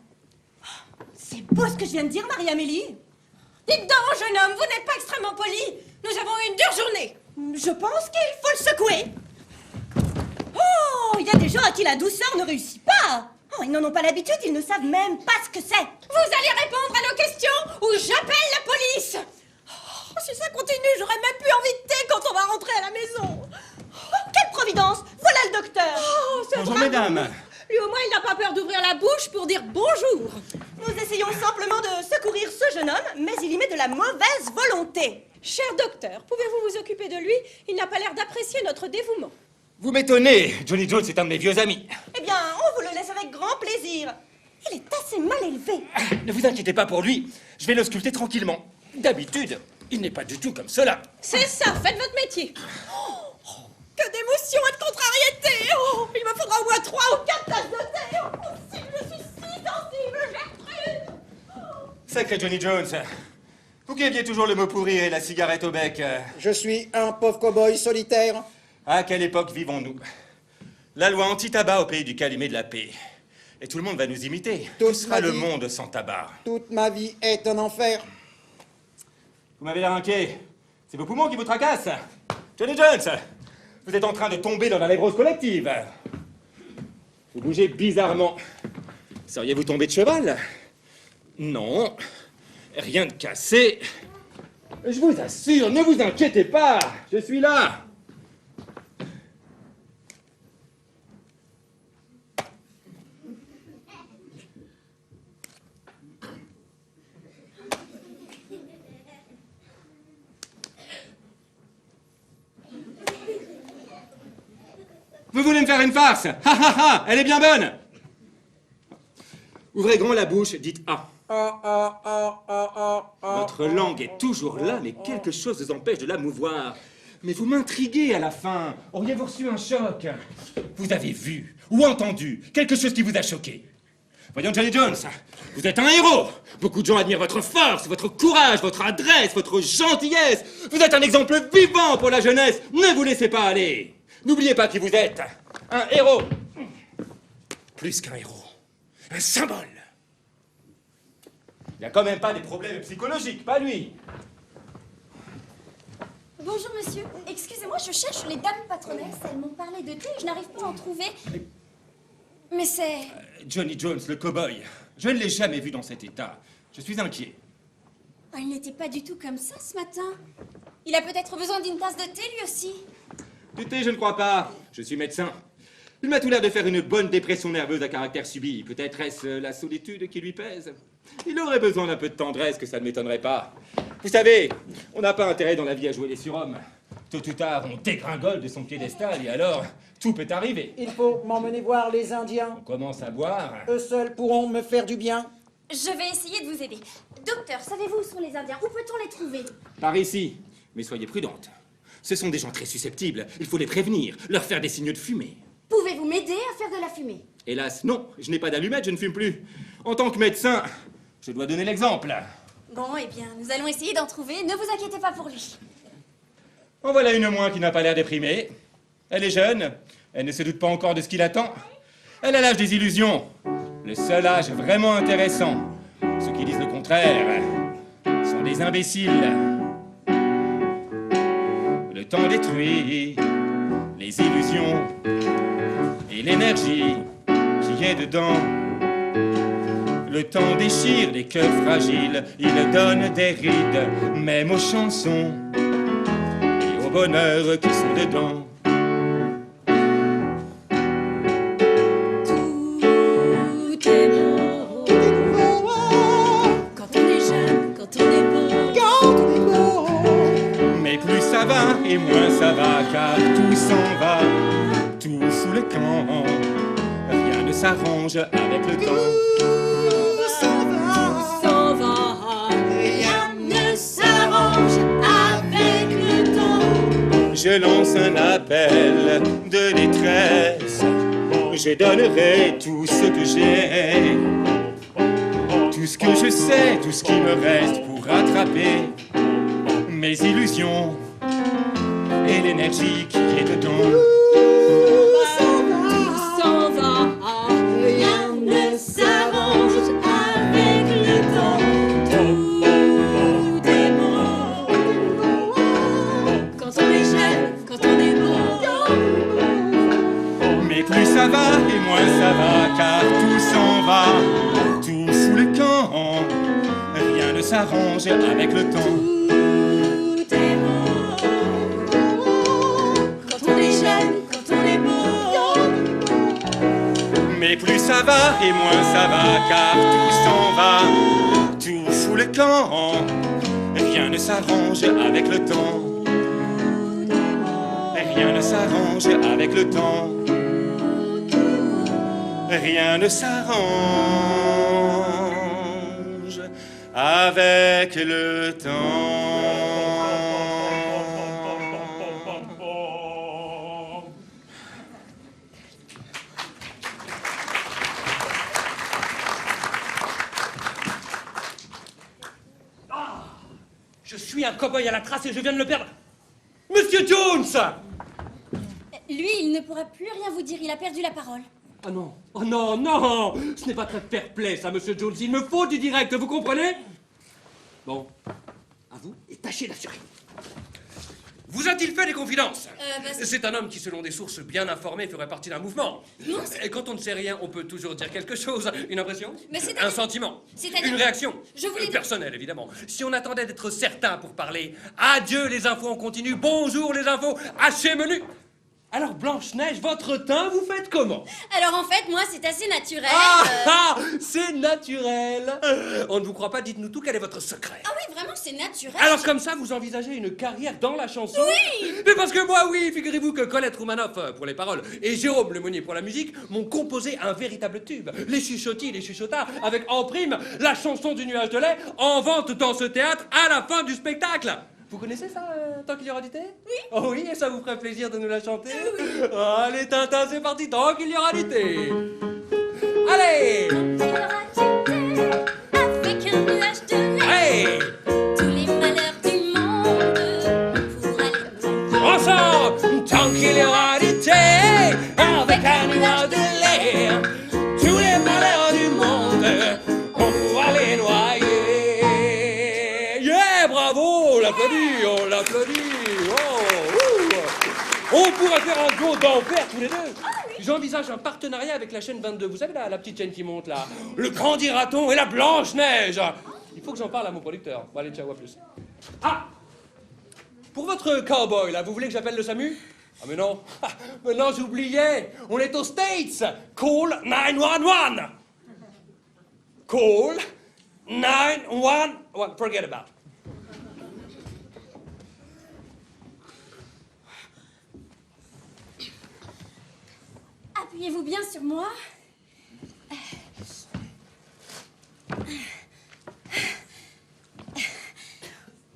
C'est beau ce que je viens de dire, Marie-Amélie. Dites donc, jeune homme, vous n'êtes pas extrêmement poli. Nous avons eu une dure journée. Je pense qu'il faut le secouer. Oh, il y a des gens à qui la douceur ne réussit pas. Oh, ils n'en ont pas l'habitude, ils ne savent même pas ce que c'est. Vous allez répondre à nos questions ou j'appelle la police. Oh, si ça continue, j'aurai même plus envie de thé quand on va rentrer à la maison. Oh, quelle providence. Voilà le docteur. Oh, c'est Bonjour, bravo. mesdames. Lui, au moins, il n'a pas peur d'ouvrir la bouche pour dire bonjour. Nous essayons simplement de secourir ce jeune homme, mais il y met de la mauvaise volonté. Cher docteur, pouvez-vous vous occuper de lui? Il n'a pas l'air d'apprécier notre dévouement. Vous m'étonnez. Johnny Jones est un de mes vieux amis. Eh bien, on vous le laisse avec grand plaisir. Il est assez mal élevé. Ne vous inquiétez pas pour lui. Je vais le sculpter tranquillement. D'habitude, il n'est pas du tout comme cela. C'est ça, faites votre métier. Oh, que d'émotion et de contrariété. Oh, il me faudra au moins 3 ou 4 tasses de thé. Oh, si je suis si sensible, Gertrude. Sacré Johnny Jones. Vous qui aviez toujours le mot pourri et la cigarette au bec. Je suis un pauvre cow-boy solitaire. À quelle époque vivons-nous? La loi anti-tabac au pays du Calumet de la paix. Et tout le monde va nous imiter. Toute Où sera ma le vie. monde sans tabac? Toute ma vie est un enfer. Vous m'avez l'air inquiet. C'est vos poumons qui vous tracassent. Johnny Jones, vous êtes en train de tomber dans la névrose collective. Vous bougez bizarrement. Seriez-vous tombé de cheval? Non. Rien de cassé. Je vous assure, ne vous inquiétez pas. Je suis là. Vous voulez me faire une farce? Ha ha ha! Elle est bien bonne! Ouvrez grand la bouche, dites A. Votre langue est toujours là, mais quelque chose vous empêche de la mouvoir. Mais vous m'intriguez à la fin. Auriez-vous reçu un choc? Vous avez vu ou entendu quelque chose qui vous a choqué? Voyons, Johnny Jones, vous êtes un héros. Beaucoup de gens admirent votre force, votre courage, votre adresse, votre gentillesse. Vous êtes un exemple vivant pour la jeunesse. Ne vous laissez pas aller. N'oubliez pas qui vous êtes. Un héros. Plus qu'un héros. Un symbole. Il n'y a quand même pas des problèmes psychologiques, pas lui. Bonjour monsieur, excusez-moi, je cherche les dames patronesses. Elles m'ont parlé de thé et je n'arrive pas à en trouver. Mais c'est... Johnny Jones, le cow-boy. Je ne l'ai jamais vu dans cet état. Je suis inquiet. Oh, il n'était pas du tout comme ça ce matin. Il a peut-être besoin d'une tasse de thé lui aussi. Du thé, je ne crois pas. Je suis médecin. Il m'a tout l'air de faire une bonne dépression nerveuse à caractère subi. Peut-être est-ce la solitude qui lui pèse. Il aurait besoin d'un peu de tendresse, que ça ne m'étonnerait pas. Vous savez, on n'a pas intérêt dans la vie à jouer les surhommes. Tôt ou tard, on dégringole de son piédestal et alors, tout peut arriver. Il faut m'emmener voir les Indiens. On commence à boire. Eux seuls pourront me faire du bien. Je vais essayer de vous aider. Docteur, savez-vous où sont les Indiens? Où peut-on les trouver? Par ici. Mais soyez prudente. Ce sont des gens très susceptibles. Il faut les prévenir, leur faire des signaux de fumée. Pouvez-vous m'aider à faire de la fumée? Hélas, non. Je n'ai pas d'allumette, je ne fume plus. En tant que médecin, je dois donner l'exemple. Bon, eh bien, nous allons essayer d'en trouver. Ne vous inquiétez pas pour lui. En voilà une moins qui n'a pas l'air déprimée. Elle est jeune, elle ne se doute pas encore de ce qui l'attend. Elle a l'âge des illusions, le seul âge vraiment intéressant. Ceux qui disent le contraire sont des imbéciles. Le temps détruit les illusions et l'énergie qui est dedans. Le temps déchire les cœurs fragiles, il donne des rides, même aux chansons et au bonheur qui sont dedans. Tout est beau quand on est jeune, quand on est beau. Mais plus ça va et moins ça va, car tout s'en va, tout sous le camp. Rien ne s'arrange avec le temps. Je lance un appel de détresse. Je donnerai tout ce que j'ai, tout ce que je sais, tout ce qui me reste pour rattraper mes illusions et l'énergie qui est dedans. Tout s'en va, rien ne s'arrange avec le temps. Tout est beau quand on est jeune, quand on est beau. Mais plus ça va et moins ça va, car tout s'en va, tout sous le camp. Rien ne s'arrange avec le temps. Tout est beau quand on est jeune, quand on est beau. Mais plus ça va et moins ça va, car tout s'en va, tout sous le camp. Rien ne s'arrange avec le temps. Rien ne s'arrange avec le temps. Rien ne s'arrange avec le temps. Je suis un cow-boy à la trace et je viens de le perdre. Monsieur Jones! Lui, il ne pourra plus rien vous dire, il a perdu la parole. Oh non, oh non, non! Ce n'est pas très fair-play, ça, monsieur Jones. Il me faut du direct, vous comprenez? Bon, à vous, et tâchez d'assurer. Vous a-t-il fait des confidences? C'est un homme qui, selon des sources bien informées, ferait partie d'un mouvement. Non, Et quand on ne sait rien, on peut toujours dire quelque chose. Une impression? Mais c'est un sentiment? C'est-à-dire- Une réaction? Je voulais dire- Personnelle, évidemment. Si on attendait d'être certain pour parler, adieu les infos en continu, bonjour les infos, haché menu. Alors, Blanche-Neige, votre teint, vous faites comment? Alors en fait, moi, c'est assez naturel. Ah, c'est naturel. On ne vous croit pas, dites-nous tout, quel est votre secret? Ah oui, vraiment, c'est naturel. Alors comme ça, vous envisagez une carrière dans la chanson? Oui. Mais parce que moi, oui, figurez-vous que Colette Roumanoff pour les paroles et Jérôme Lemonnier pour la musique m'ont composé un véritable tube. Les chuchotis, les chuchotas, avec en prime la chanson du nuage de lait en vente dans ce théâtre à la fin du spectacle. Vous connaissez ça, Tant qu'il y aura du thé? Oui. Oh oui, et ça vous ferait plaisir de nous la chanter? Oui. Allez, Tintin, c'est parti, tant qu'il y aura du thé. Allez. Avec un nuage de lait, Hey. tous les malheurs du monde pour aller Ensemble, tant qu'il y aura du thé, avec un nuage de lait, tous les malheurs du monde, on pourra les noyer. Yeah, bravo, on l'applaudit, on l'applaudit. On pourrait faire un duo d'enfer tous les deux. J'envisage un partenariat avec la chaîne 22. Vous savez, la petite chaîne qui monte là. Le Grand Diraton et la Blanche-Neige. Il faut que j'en parle à mon producteur. Bon, allez, ciao, à plus. Ah! Pour votre cowboy, là, vous voulez que j'appelle le SAMU? Ah, mais non. Ah, mais non, j'oubliais. On est aux States. Call 911. Call 911. Forget about it. Appuyez-vous bien sur moi.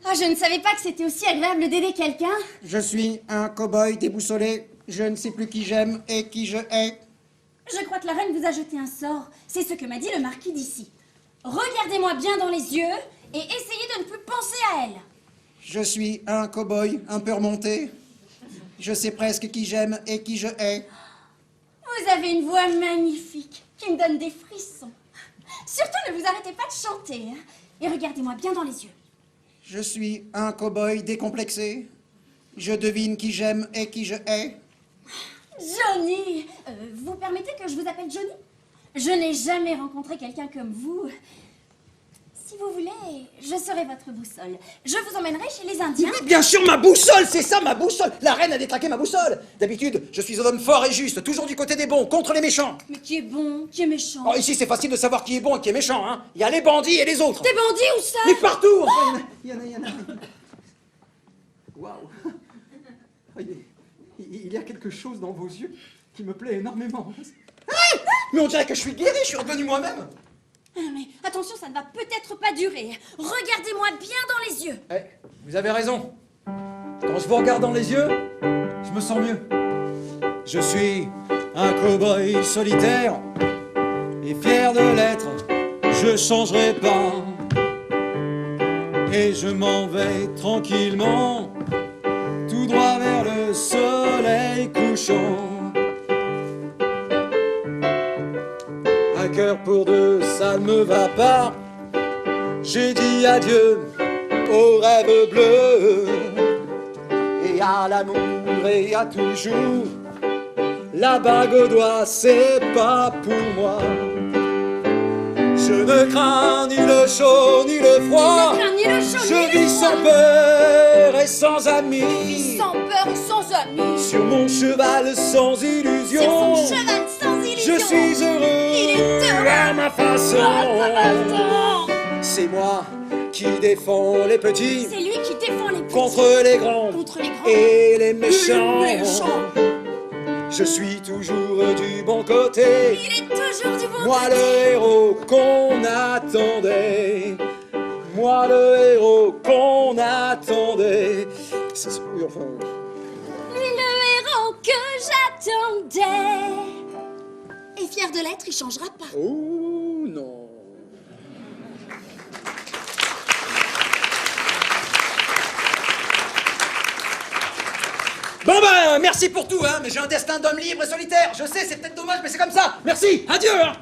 Ah, je ne savais pas que c'était aussi agréable d'aider quelqu'un. Je suis un cow-boy déboussolé. Je ne sais plus qui j'aime et qui je hais. Je crois que la reine vous a jeté un sort. C'est ce que m'a dit le marquis d'ici. Regardez-moi bien dans les yeux et essayez de ne plus penser à elle. Je suis un cow-boy un peu remonté. Je sais presque qui j'aime et qui je hais. Vous avez une voix magnifique qui me donne des frissons. Surtout ne vous arrêtez pas de chanter, hein, et regardez-moi bien dans les yeux. Je suis un cow-boy décomplexé. Je devine qui j'aime et qui je hais. Johnny, vous permettez que je vous appelle Johnny? Je n'ai jamais rencontré quelqu'un comme vous. Si vous voulez, je serai votre boussole. Je vous emmènerai chez les Indiens. Oui, bien sûr, ma boussole, c'est ça, ma boussole. La reine a détraqué ma boussole. D'habitude, je suis un homme fort et juste, toujours du côté des bons, contre les méchants. Mais qui est bon, qui est méchant? Oh, ici, c'est facile de savoir qui est bon et qui est méchant, hein. Il y a les bandits et les autres. Des bandits, où ça? Mais partout. Enfin, il y en a. Waouh. Il y a quelque chose dans vos yeux qui me plaît énormément. Mais on dirait que je suis guéri, je suis revenu moi-même. Ah, mais attention, ça ne va peut-être pas durer. Regardez-moi bien dans les yeux. Eh, vous avez raison. Quand je vous regarde dans les yeux, je me sens mieux. Je suis un cow-boy solitaire et fier de l'être. Je changerai pas et je m'en vais tranquillement, tout droit vers le soleil couchant. Un cœur pour deux, ça ne me va pas. J'ai dit adieu aux rêves bleus et à l'amour et à toujours. La bague au doigt, c'est pas pour moi. Je ne crains ni le chaud ni le froid. Je vis sans peur et sans amis. Sans peur et sans amis. Sur mon cheval sans illusion. Sur son cheval sans illusion. Je suis heureux. Il est heureux. À ma façon. C'est moi qui défends les petits. C'est lui qui défend les petits. Contre les grands. Contre les grands. Et les méchants. Les méchants. Je suis toujours du bon côté. Il est toujours du bon Moi côté. le héros qu'on attendait. Moi le héros qu'on attendait. C'est oui, enfin. Lui le héros que j'attendais. Et fier de l'être, il changera pas. Oh non. Bon ben, merci pour tout, hein, mais j'ai un destin d'homme libre et solitaire. Je sais, c'est peut-être dommage, mais c'est comme ça. Merci, adieu, hein.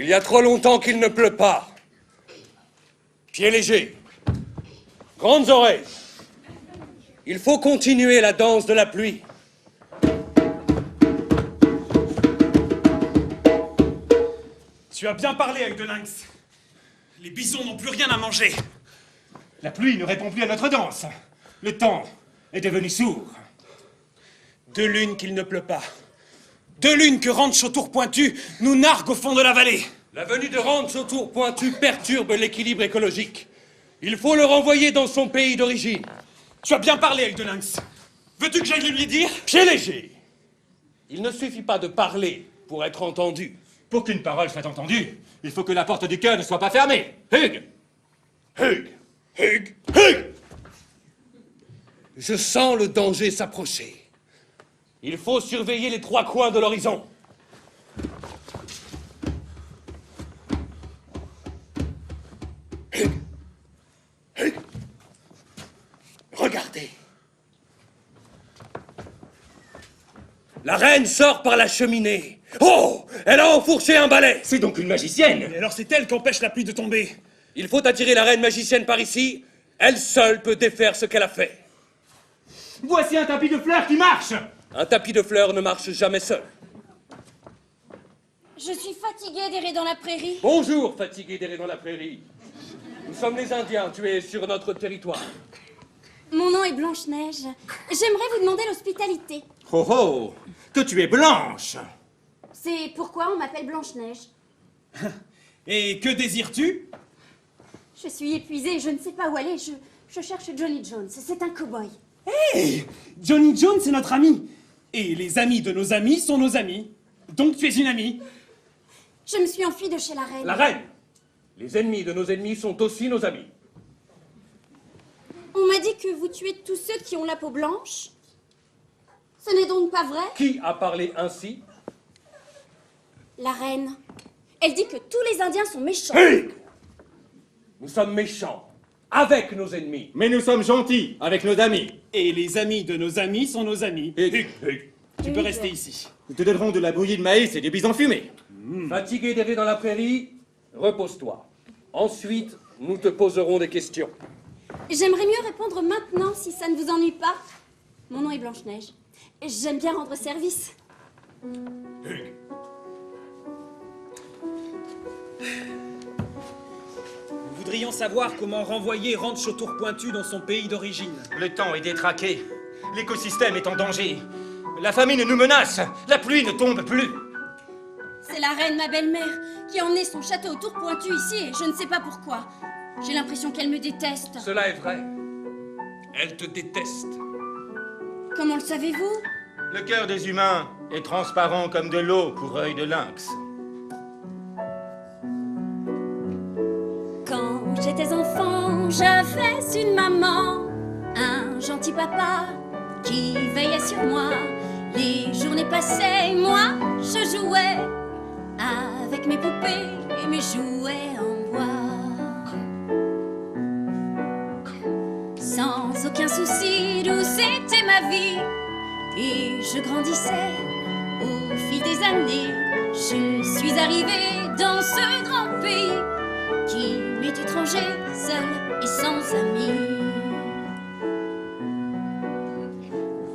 Il y a trop longtemps qu'il ne pleut pas. Pieds légers, grandes oreilles. Il faut continuer la danse de la pluie. Tu as bien parlé avec de lynx. Les bisons n'ont plus rien à manger. La pluie ne répond plus à notre danse. Le temps est devenu sourd. 2 lunes qu'il ne pleut pas. 2 lunes que Ranch au tour pointu nous nargue au fond de la vallée. La venue de Ranch au tour pointu perturbe l'équilibre écologique. Il faut le renvoyer dans son pays d'origine. Tu as bien parlé avec de lynx. Veux-tu que j'aille lui dire? Pieds légers. Il ne suffit pas de parler pour être entendu. Pour qu'une parole soit entendue, il faut que la porte du cœur ne soit pas fermée. Hugues! Hugues! Hugues! Hugues! Je sens le danger s'approcher. Il faut surveiller les 3 coins de l'horizon. Hugues! Hugues! Regardez. La reine sort par la cheminée. Oh! Elle a enfourché un balai. C'est donc une magicienne. Et alors c'est elle qui empêche la pluie de tomber. Il faut attirer la reine magicienne par ici. Elle seule peut défaire ce qu'elle a fait. Voici un tapis de fleurs qui marche. Un tapis de fleurs ne marche jamais seul. Je suis fatiguée d'errer dans la prairie. Bonjour, fatigué d'errer dans la prairie. Nous sommes les Indiens, tu es sur notre territoire. Mon nom est Blanche-Neige. J'aimerais vous demander l'hospitalité. Oh oh! Que tu es blanche! C'est pourquoi on m'appelle Blanche-Neige. Et que désires-tu? Je suis épuisée, je ne sais pas où aller. Je cherche Johnny Jones. C'est un cow-boy. Hé! Johnny Jones est notre ami. Et les amis de nos amis sont nos amis. Donc tu es une amie. Je me suis enfuie de chez la reine. La reine! Les ennemis de nos ennemis sont aussi nos amis. On m'a dit que vous tuez tous ceux qui ont la peau blanche. Ce n'est donc pas vrai? Qui a parlé ainsi? La reine. Elle dit que tous les Indiens sont méchants. Hugues! Nous sommes méchants avec nos ennemis. Mais nous sommes gentils avec nos amis. Et les amis de nos amis sont nos amis. Hugues, Tu peux rester ici. nous te donnerons de la bouillie de maïs et du bison fumé. Fatigué d'errer dans la prairie, repose-toi. Ensuite, nous te poserons des questions. J'aimerais mieux répondre maintenant si ça ne vous ennuie pas. Mon nom est Blanche-Neige. J'aime bien rendre service. Hugues! Nous voudrions savoir comment renvoyer Ranch au tour pointu dans son pays d'origine. Le temps est détraqué. L'écosystème est en danger. La famine nous menace. La pluie ne tombe plus. C'est la reine, ma belle-mère, qui a emmené son château au tour pointu ici et je ne sais pas pourquoi. J'ai l'impression qu'elle me déteste. Cela est vrai. Elle te déteste. Comment le savez-vous? Le cœur des humains est transparent comme de l'eau pour œil de lynx. Quand j'étais enfant, j'avais une maman, un gentil papa qui veillait sur moi. Les journées passaient, moi je jouais avec mes poupées et mes jouets en bois. Sans aucun souci, douce était ma vie. Et je grandissais au fil des années. Je suis arrivée dans ce grand pays qui m'est étranger, seul et sans amis.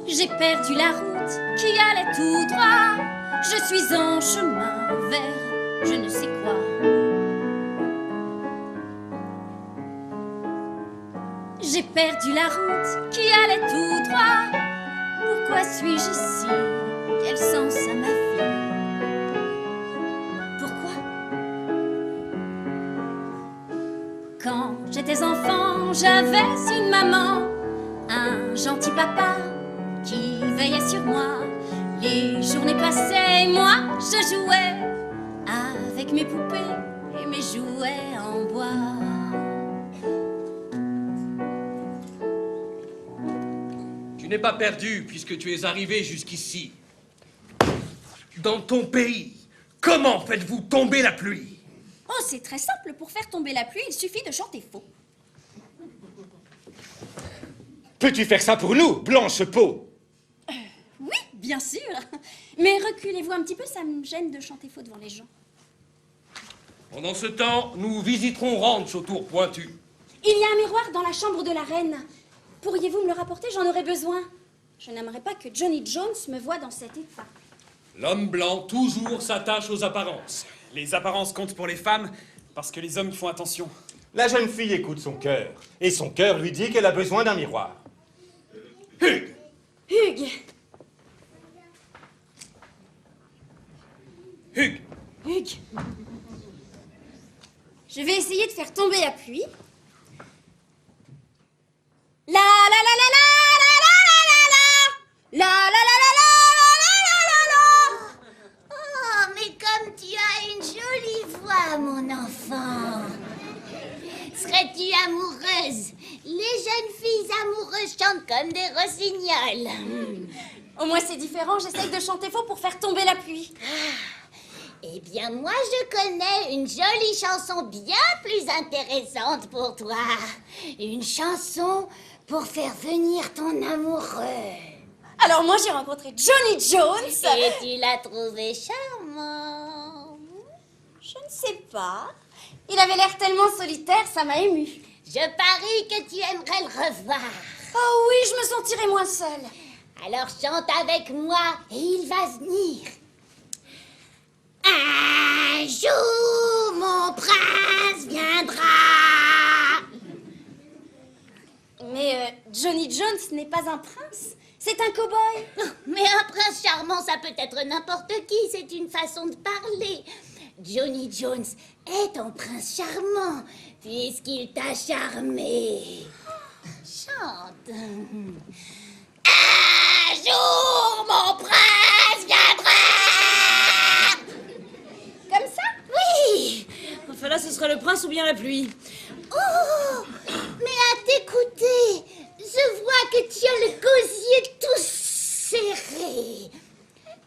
J'ai perdu la route qui allait tout droit. Je suis en chemin vers je ne sais quoi. J'ai perdu la route qui allait tout droit. Pourquoi suis-je ici? Quel sens à ma vie? Pourquoi? Quand j'étais enfant, j'avais une maman, un gentil papa qui veillait sur moi. Les journées passaient, moi je jouais avec mes poupées et mes jouets en bois. Tu n'es pas perdu puisque tu es arrivé jusqu'ici. Dans ton pays, comment faites-vous tomber la pluie? Oh, c'est très simple. Pour faire tomber la pluie, il suffit de chanter faux. Peux-tu faire ça pour nous, blanche peau? Oui, bien sûr. Mais reculez-vous un petit peu, ça me gêne de chanter faux devant les gens. Pendant ce temps, nous visiterons Ranch au tour pointu. Il y a un miroir dans la chambre de la reine. Pourriez-vous me le rapporter? J'en aurais besoin. Je n'aimerais pas que Johnny Jones me voie dans cet état. L'homme blanc toujours s'attache aux apparences. Les apparences comptent pour les femmes parce que les hommes y font attention. La jeune fille écoute son cœur, et son cœur lui dit qu'elle a besoin d'un miroir. Hugues! Hugues! Hugues! Hugues! Je vais essayer de faire tomber la pluie. La la la la la la la la la la la Oh, mais comme tu as une jolie voix, mon enfant. Serais-tu amoureuse? Les jeunes filles amoureuses chantent comme des rossignols. Au moins c'est différent, j'essaye de chanter faux pour faire tomber la pluie. Eh bien, moi, je connais une jolie chanson bien plus intéressante pour toi. Une chanson pour faire venir ton amoureux. Alors moi j'ai rencontré Johnny Jones. Et tu l'as trouvé charmant. Je ne sais pas. Il avait l'air tellement solitaire, ça m'a émue. Je parie que tu aimerais le revoir. Oh oui, je me sentirais moins seule. Alors chante avec moi et il va venir. Un jour, mon prince viendra. Mais Johnny Jones n'est pas un prince, c'est un cow-boy. Mais un prince charmant, ça peut être n'importe qui, c'est une façon de parler. Johnny Jones est un prince charmant, puisqu'il t'a charmé. Chante. Un jour, mon prince viendra. Comme ça? Oui. Enfin là, ce sera le prince ou bien la pluie. Oh, mais à t'écouter, je vois que tu as le gosier tout serré.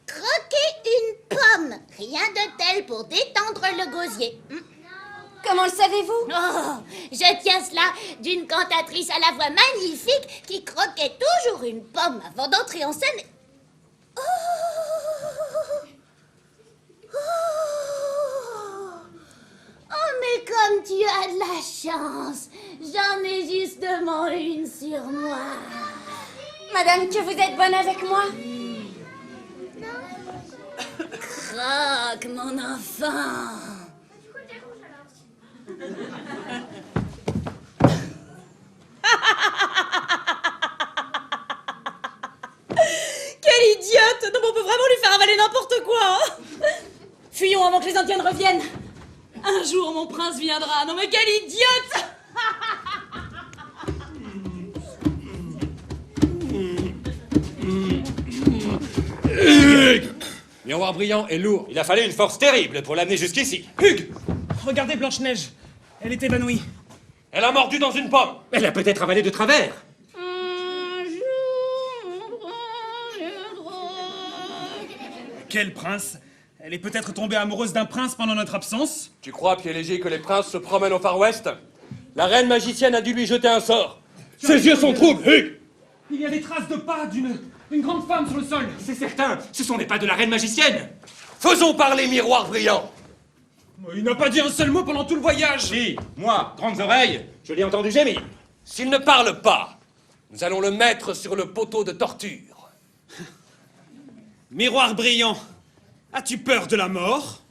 Croquer une pomme, rien de tel pour détendre le gosier. Comment le savez-vous? Oh, je tiens cela d'une cantatrice à la voix magnifique qui croquait toujours une pomme avant d'entrer en scène. Oh, oh, mais comme tu as de la chance, j'en ai justement une sur moi. Madame, que vous êtes bonne avec moi? Croque, mon enfant. Quelle idiote! Non, mais on peut vraiment lui faire avaler n'importe quoi, hein. Fuyons avant que les Indiennes reviennent. Un jour, mon prince viendra. Non, mais quelle idiote! Hugues! Miroir brillant est lourd. Il a fallu une force terrible pour l'amener jusqu'ici. Hugues! Regardez Blanche-Neige. Elle est évanouie. Elle a mordu dans une pomme. Elle a peut-être avalé de travers. Quel prince? Elle est peut-être tombée amoureuse d'un prince pendant notre absence? Tu crois, pied léger, que les princes se promènent au Far West? La reine magicienne a dû lui jeter un sort. Ses yeux sont troubles, Hugues! Il y a des traces de pas d'une grande femme sur le sol. C'est certain, ce sont des pas de la reine magicienne. Faisons parler Miroir brillant. Il n'a pas dit un seul mot pendant tout le voyage. Si, moi, grandes oreilles, je l'ai entendu gémir. S'il ne parle pas, nous allons le mettre sur le poteau de torture. Miroir brillant, as-tu peur de la mort?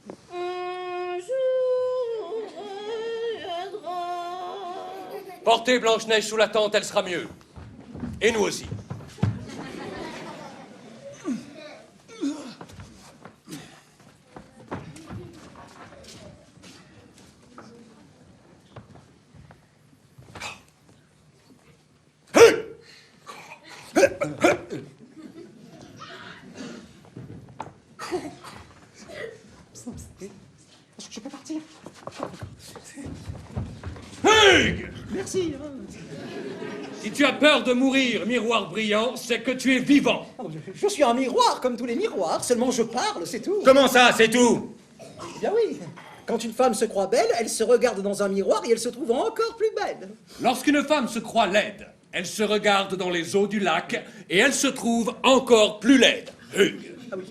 Portez Blanche-Neige sous la tente, elle sera mieux. Et nous aussi. Je peux partir? Hugues! Merci. Si tu as peur de mourir, Miroir brillant, c'est que tu es vivant. Je suis un miroir, comme tous les miroirs, seulement je parle, c'est tout. Comment ça, c'est tout? Eh bien oui, quand une femme se croit belle, elle se regarde dans un miroir et elle se trouve encore plus belle. Lorsqu'une femme se croit laide, elle se regarde dans les eaux du lac et elle se trouve encore plus laide. Hugues. Ah oui.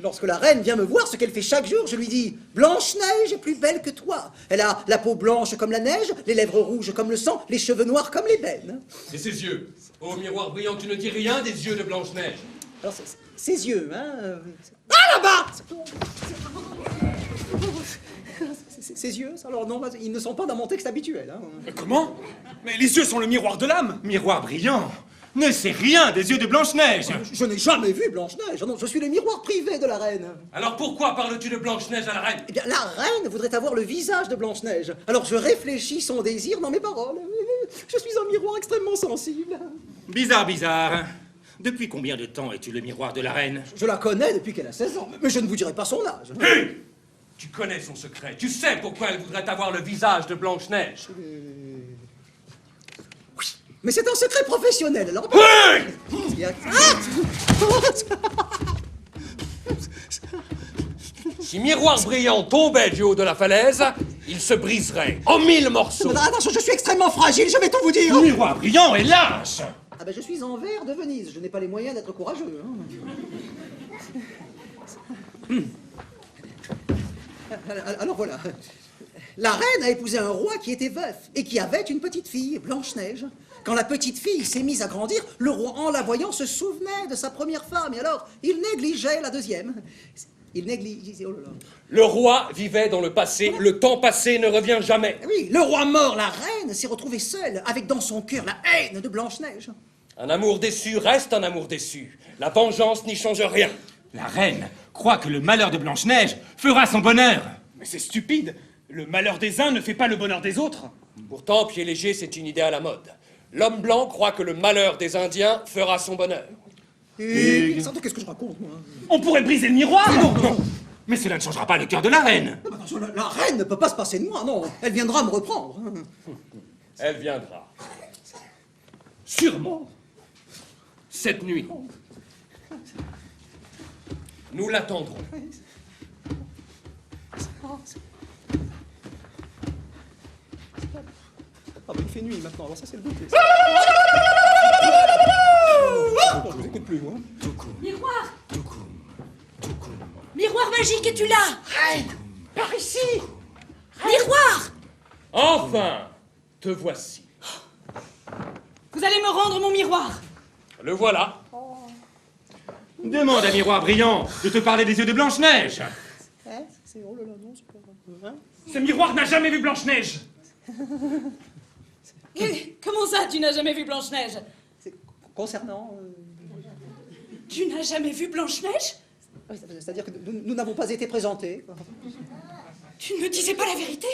Lorsque la reine vient me voir, ce qu'elle fait chaque jour, je lui dis « Blanche-Neige est plus belle que toi. Elle a la peau blanche comme la neige, les lèvres rouges comme le sang, les cheveux noirs comme l'ébène. » Et ses yeux? Ô miroir brillant, tu ne dis rien des yeux de Blanche-Neige. Alors, ses yeux, hein... Ah, là-bas! Ses yeux, alors non, ils ne sont pas dans mon texte habituel. Hein. Comment? Mais les yeux sont le miroir de l'âme. Miroir brillant ne sait rien des yeux de Blanche-Neige. Je n'ai jamais vu Blanche-Neige. Non, je suis le miroir privé de la reine. Alors pourquoi parles-tu de Blanche-Neige à la reine? Eh bien, la reine voudrait avoir le visage de Blanche-Neige. Alors je réfléchis son désir dans mes paroles. Je suis un miroir extrêmement sensible. Bizarre, bizarre. Depuis combien de temps es-tu le miroir de la reine? Je la connais depuis qu'elle a 16 ans, mais je ne vous dirai pas son âge. Hé! Tu connais son secret. Tu sais pourquoi elle voudrait avoir le visage de Blanche-Neige. Mais c'est un secret professionnel, alors... Oui! Si Miroir Brillant tombait du haut de la falaise, il se briserait en 1000 morceaux. Attention, je suis extrêmement fragile, je vais tout vous dire. Miroir Brillant est lâche. Ah ben je suis en verre de Venise, je n'ai pas les moyens d'être courageux. Hein. Alors voilà. La reine a épousé un roi qui était veuf et qui avait une petite fille, Blanche-Neige. Quand la petite fille s'est mise à grandir, le roi, en la voyant, se souvenait de sa première femme. Et alors, il négligeait la deuxième. Il négligeait... Oh là là. Le roi vivait dans le passé, le temps passé ne revient jamais. Oui, le roi mort, la reine s'est retrouvée seule, avec dans son cœur la haine de Blanche-Neige. Un amour déçu reste un amour déçu. La vengeance n'y change rien. La reine croit que le malheur de Blanche-Neige fera son bonheur. Mais c'est stupide. Le malheur des uns ne fait pas le bonheur des autres. Pourtant, pied léger, c'est une idée à la mode. L'homme blanc croit que le malheur des Indiens fera son bonheur. Et qu'est-ce que je raconte, moi? On pourrait briser le miroir. Non. Mais cela ne changera pas le cœur de la reine. Non, attention, la reine ne peut pas se passer de moi, non. Elle viendra me reprendre. Elle viendra. Sûrement. Cette nuit. Nous l'attendrons. Ah bah il fait nuit maintenant, alors ça c'est le goûter. Je vous écoute plus, moi. Miroir! Miroir magique, es-tu là? Par ici! Miroir! Enfin, te voici. Vous allez me rendre mon miroir. Le voilà. Demande à Miroir Brillant de te parler des yeux de Blanche-Neige. Oh là là, non, c'est pas grave. Ce miroir n'a jamais vu Blanche-Neige. Comment ça, tu n'as jamais vu Blanche-Neige? Concernant... Tu n'as jamais vu Blanche-Neige? C'est-à-dire que nous n'avons pas été présentés. Tu ne me disais pas la vérité?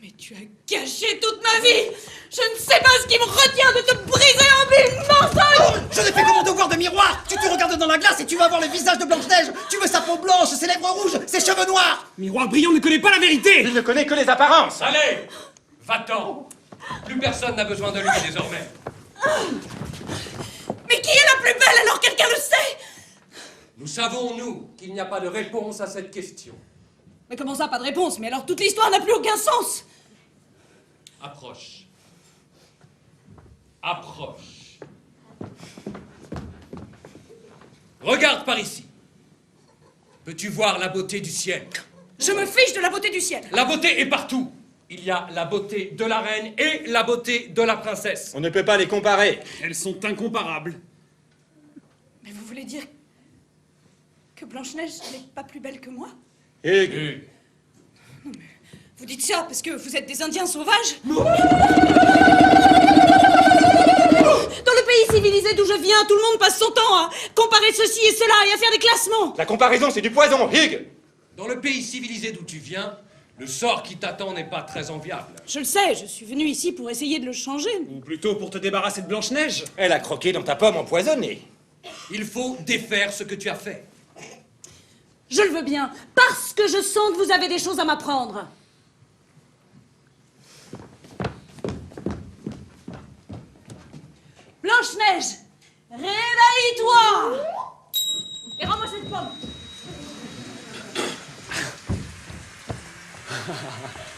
Mais tu as gâché toute ma vie! Je ne sais pas ce qui me retient de te briser en mille morceaux! Je n'ai fait que mon devoir de miroir! Tu te regardes dans la glace et tu vas voir le visage de Blanche-Neige! Tu veux sa peau blanche, ses lèvres rouges, ses cheveux noirs! Miroir Brillant ne connaît pas la vérité. Il ne connaît que les apparences. Allez, va-t'en. Plus personne n'a besoin de lui désormais. Mais qui est la plus belle alors quelqu'un le sait? Nous savons, nous, qu'il n'y a pas de réponse à cette question. Mais comment ça, pas de réponse? Mais alors toute l'histoire n'a plus aucun sens! Approche. Approche. Regarde par ici. Peux-tu voir la beauté du ciel? Je me fiche de la beauté du ciel! La beauté est partout. Il y a la beauté de la reine et la beauté de la princesse. On ne peut pas les comparer. Elles sont incomparables. Mais vous voulez dire que Blanche-Neige n'est pas plus belle que moi? Et... Vous dites ça parce que vous êtes des Indiens sauvages? Dans le pays civilisé d'où je viens, Tout le monde passe son temps à comparer ceci et cela et à faire des classements! La comparaison, c'est du poison, Hig. Dans le pays civilisé d'où tu viens, le sort qui t'attend n'est pas très enviable. Je le sais, je suis venue ici pour essayer de le changer. Ou plutôt pour te débarrasser de Blanche-Neige. Elle a croqué dans ta pomme empoisonnée. Il faut défaire ce que tu as fait. Je le veux bien, parce que je sens que vous avez des choses à m'apprendre. Blanche-Neige, réveille-toi! Et rends-moi cette pomme.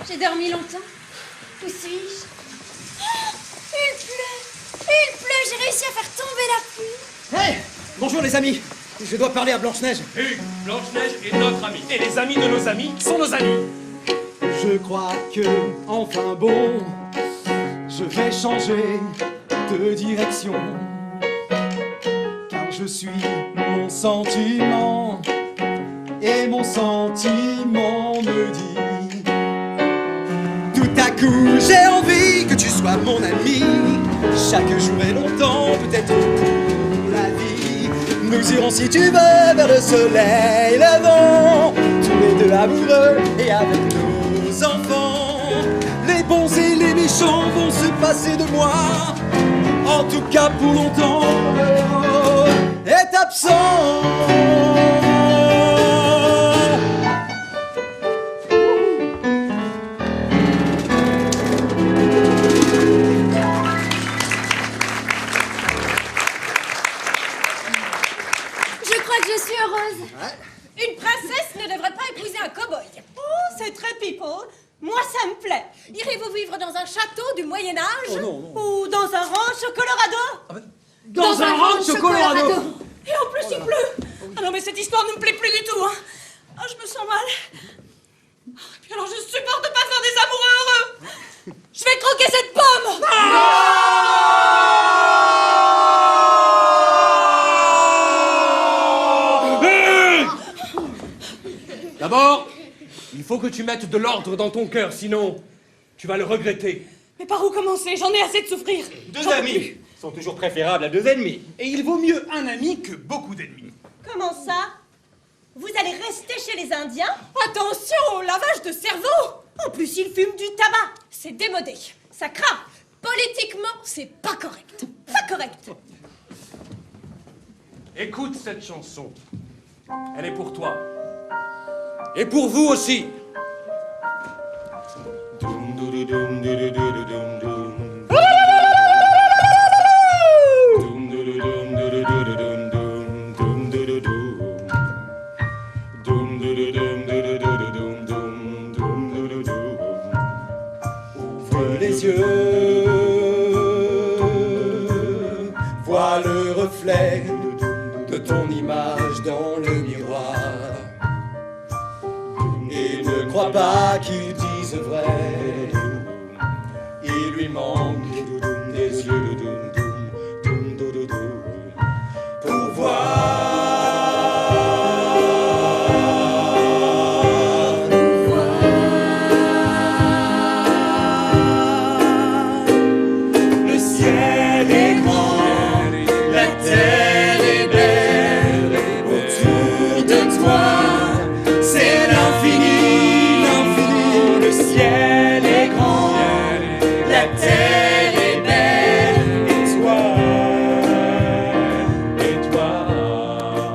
J'ai dormi longtemps. Où suis-je? Il pleut, j'ai réussi à faire tomber la pluie. Hey! Bonjour les amis! Je dois parler à Blanche-Neige. Hugues, Blanche-Neige est notre amie. Et les amis de nos amis sont nos amis. Je crois que, enfin bon, je vais changer de direction. Car je suis mon sentiment, et mon sentiment me dit: tout à coup j'ai envie que tu sois mon ami. Chaque jour est longtemps, peut-être pour la vie. Nous irons si tu veux vers le soleil levant, tous les deux amoureux et avec nos enfants. Les bons et les méchants vont se passer de moi. En tout cas pour longtemps, le héros est absent. Je crois que je suis heureuse. Une princesse ne devrait pas épouser un cow-boy. Oh, c'est très people. Moi, ça me plaît. Irez-vous vivre dans un château du Moyen-Âge? Ou dans un ranch au Colorado? Dans un ranch au Colorado. Et en plus, il pleut. Ah non, mais cette histoire ne me plaît plus du tout. Hein. Ah, je me sens mal. Et puis alors, je supporte pas faire des amoureux heureux. Je vais croquer cette pomme. D'abord, il faut que tu mettes de l'ordre dans ton cœur, sinon tu vas le regretter. Mais par où commencer? J'en ai assez de souffrir. Deux amis sont toujours préférables à deux ennemis. Et il vaut mieux un ami que beaucoup d'ennemis. Comment ça? Vous allez rester chez les Indiens? Attention au lavage de cerveau! En plus, ils fument du tabac. C'est démodé. Ça craint. Politiquement, c'est pas correct. Pas correct. Écoute cette chanson. Elle est pour toi. Et pour vous aussi. Ouvre les yeux, vois le reflet de ton image dans le miroir. Et ne crois pas qu'ils disent vrai, il lui manque des yeux pour voir. Le ciel est grand, la terre est belle, autour de toi c'est l'infini, l'infini. Le ciel est grand, la terre est belle, et toi,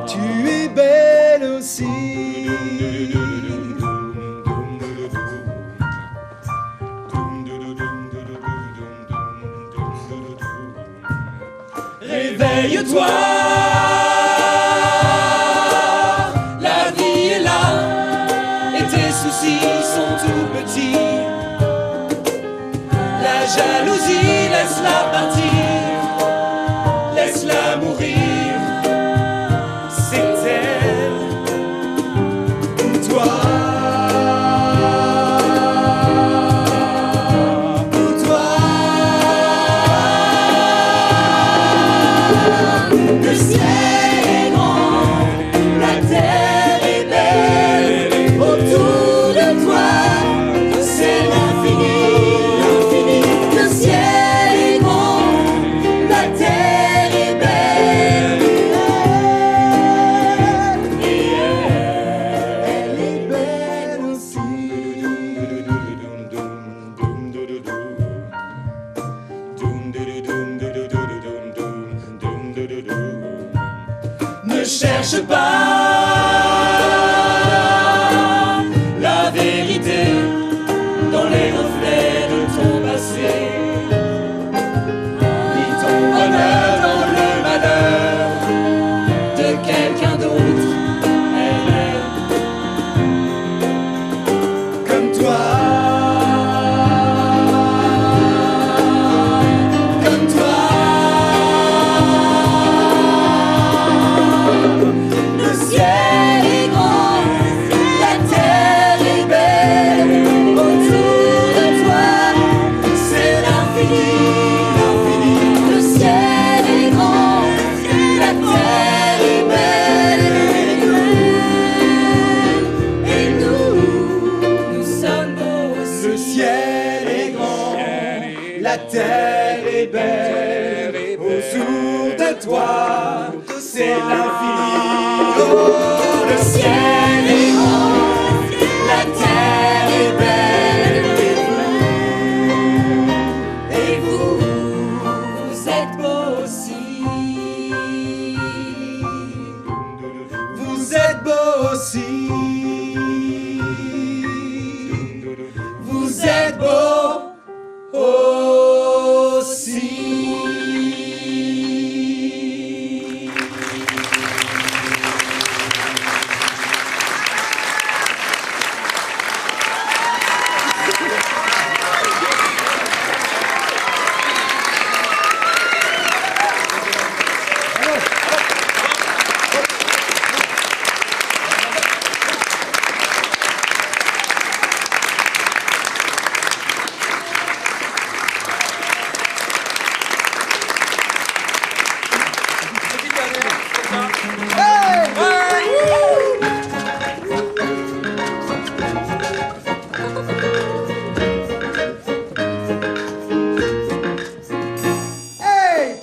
tu es belle aussi. Réveille-toi, la vie est là, et tes soucis sont tout petits. La jalousie, laisse-la partir, laisse-la mourir. C'est elle, toi, pour toi. Le ciel est grand, la terre est belle, autour de toi c'est l'infini, l'infini. Le ciel est grand, la terre est belle, et elle est belle aussi. Ne cherche pas la vérité dans les reflets de ton passé, ni ton bonheur dans le malheur de quelqu'un d'autre. Elle est comme toi, comme toi. La terre est belle autour de toi, c'est l'infini. Oh, le ciel est rose, la terre est belle, et vous, vous êtes beaux aussi. Vous êtes beaux aussi. Vous êtes beaux aussi.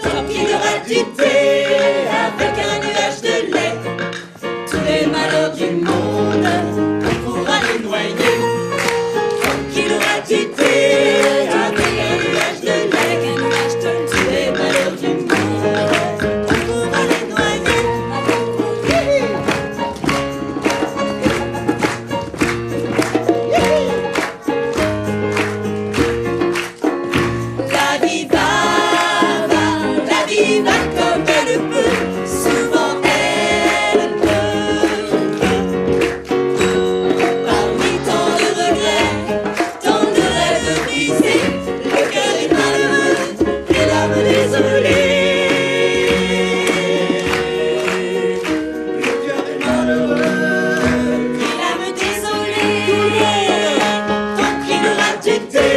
Tant qu'il y aura du thé avec un nuage de lait, tous les malheurs du monde, on pourra les noyer. Tant qu'il y aura du thé avec un nuage de lait, tous les malheurs du monde, on pourra les noyer. La vie va comme elle peut, souvent elle pleure. Parmi tant de regrets, tant de rêves brisés, le cœur est malheureux et l'âme désolée. Le cœur est malheureux et l'âme désolée. Tant qu'il aura du thé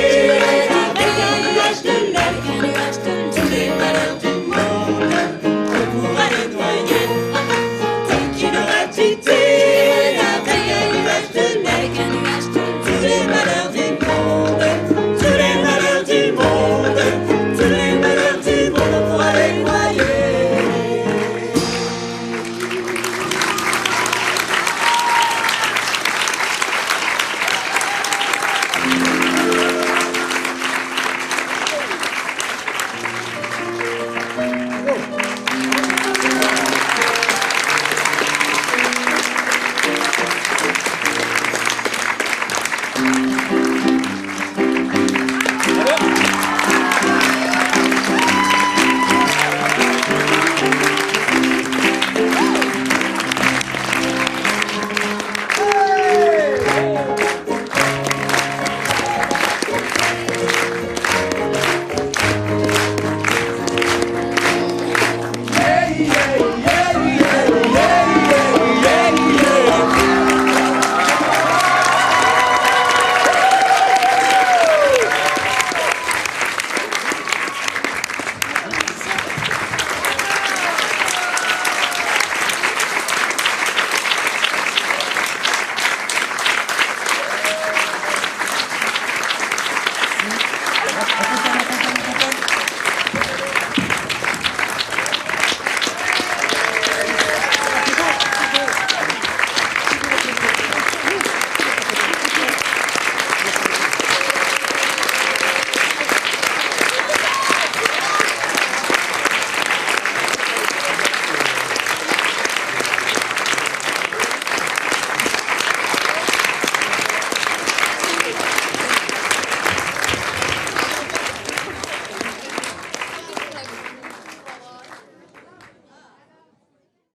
avec un nuage de lait, tous les malheurs du monde, on pourra les noyer. Tant qu'il aura du thé avec un nuage de lait, tous les malheurs du monde, tous les malheurs du monde, tous les malheurs du monde, on pourra les noyer.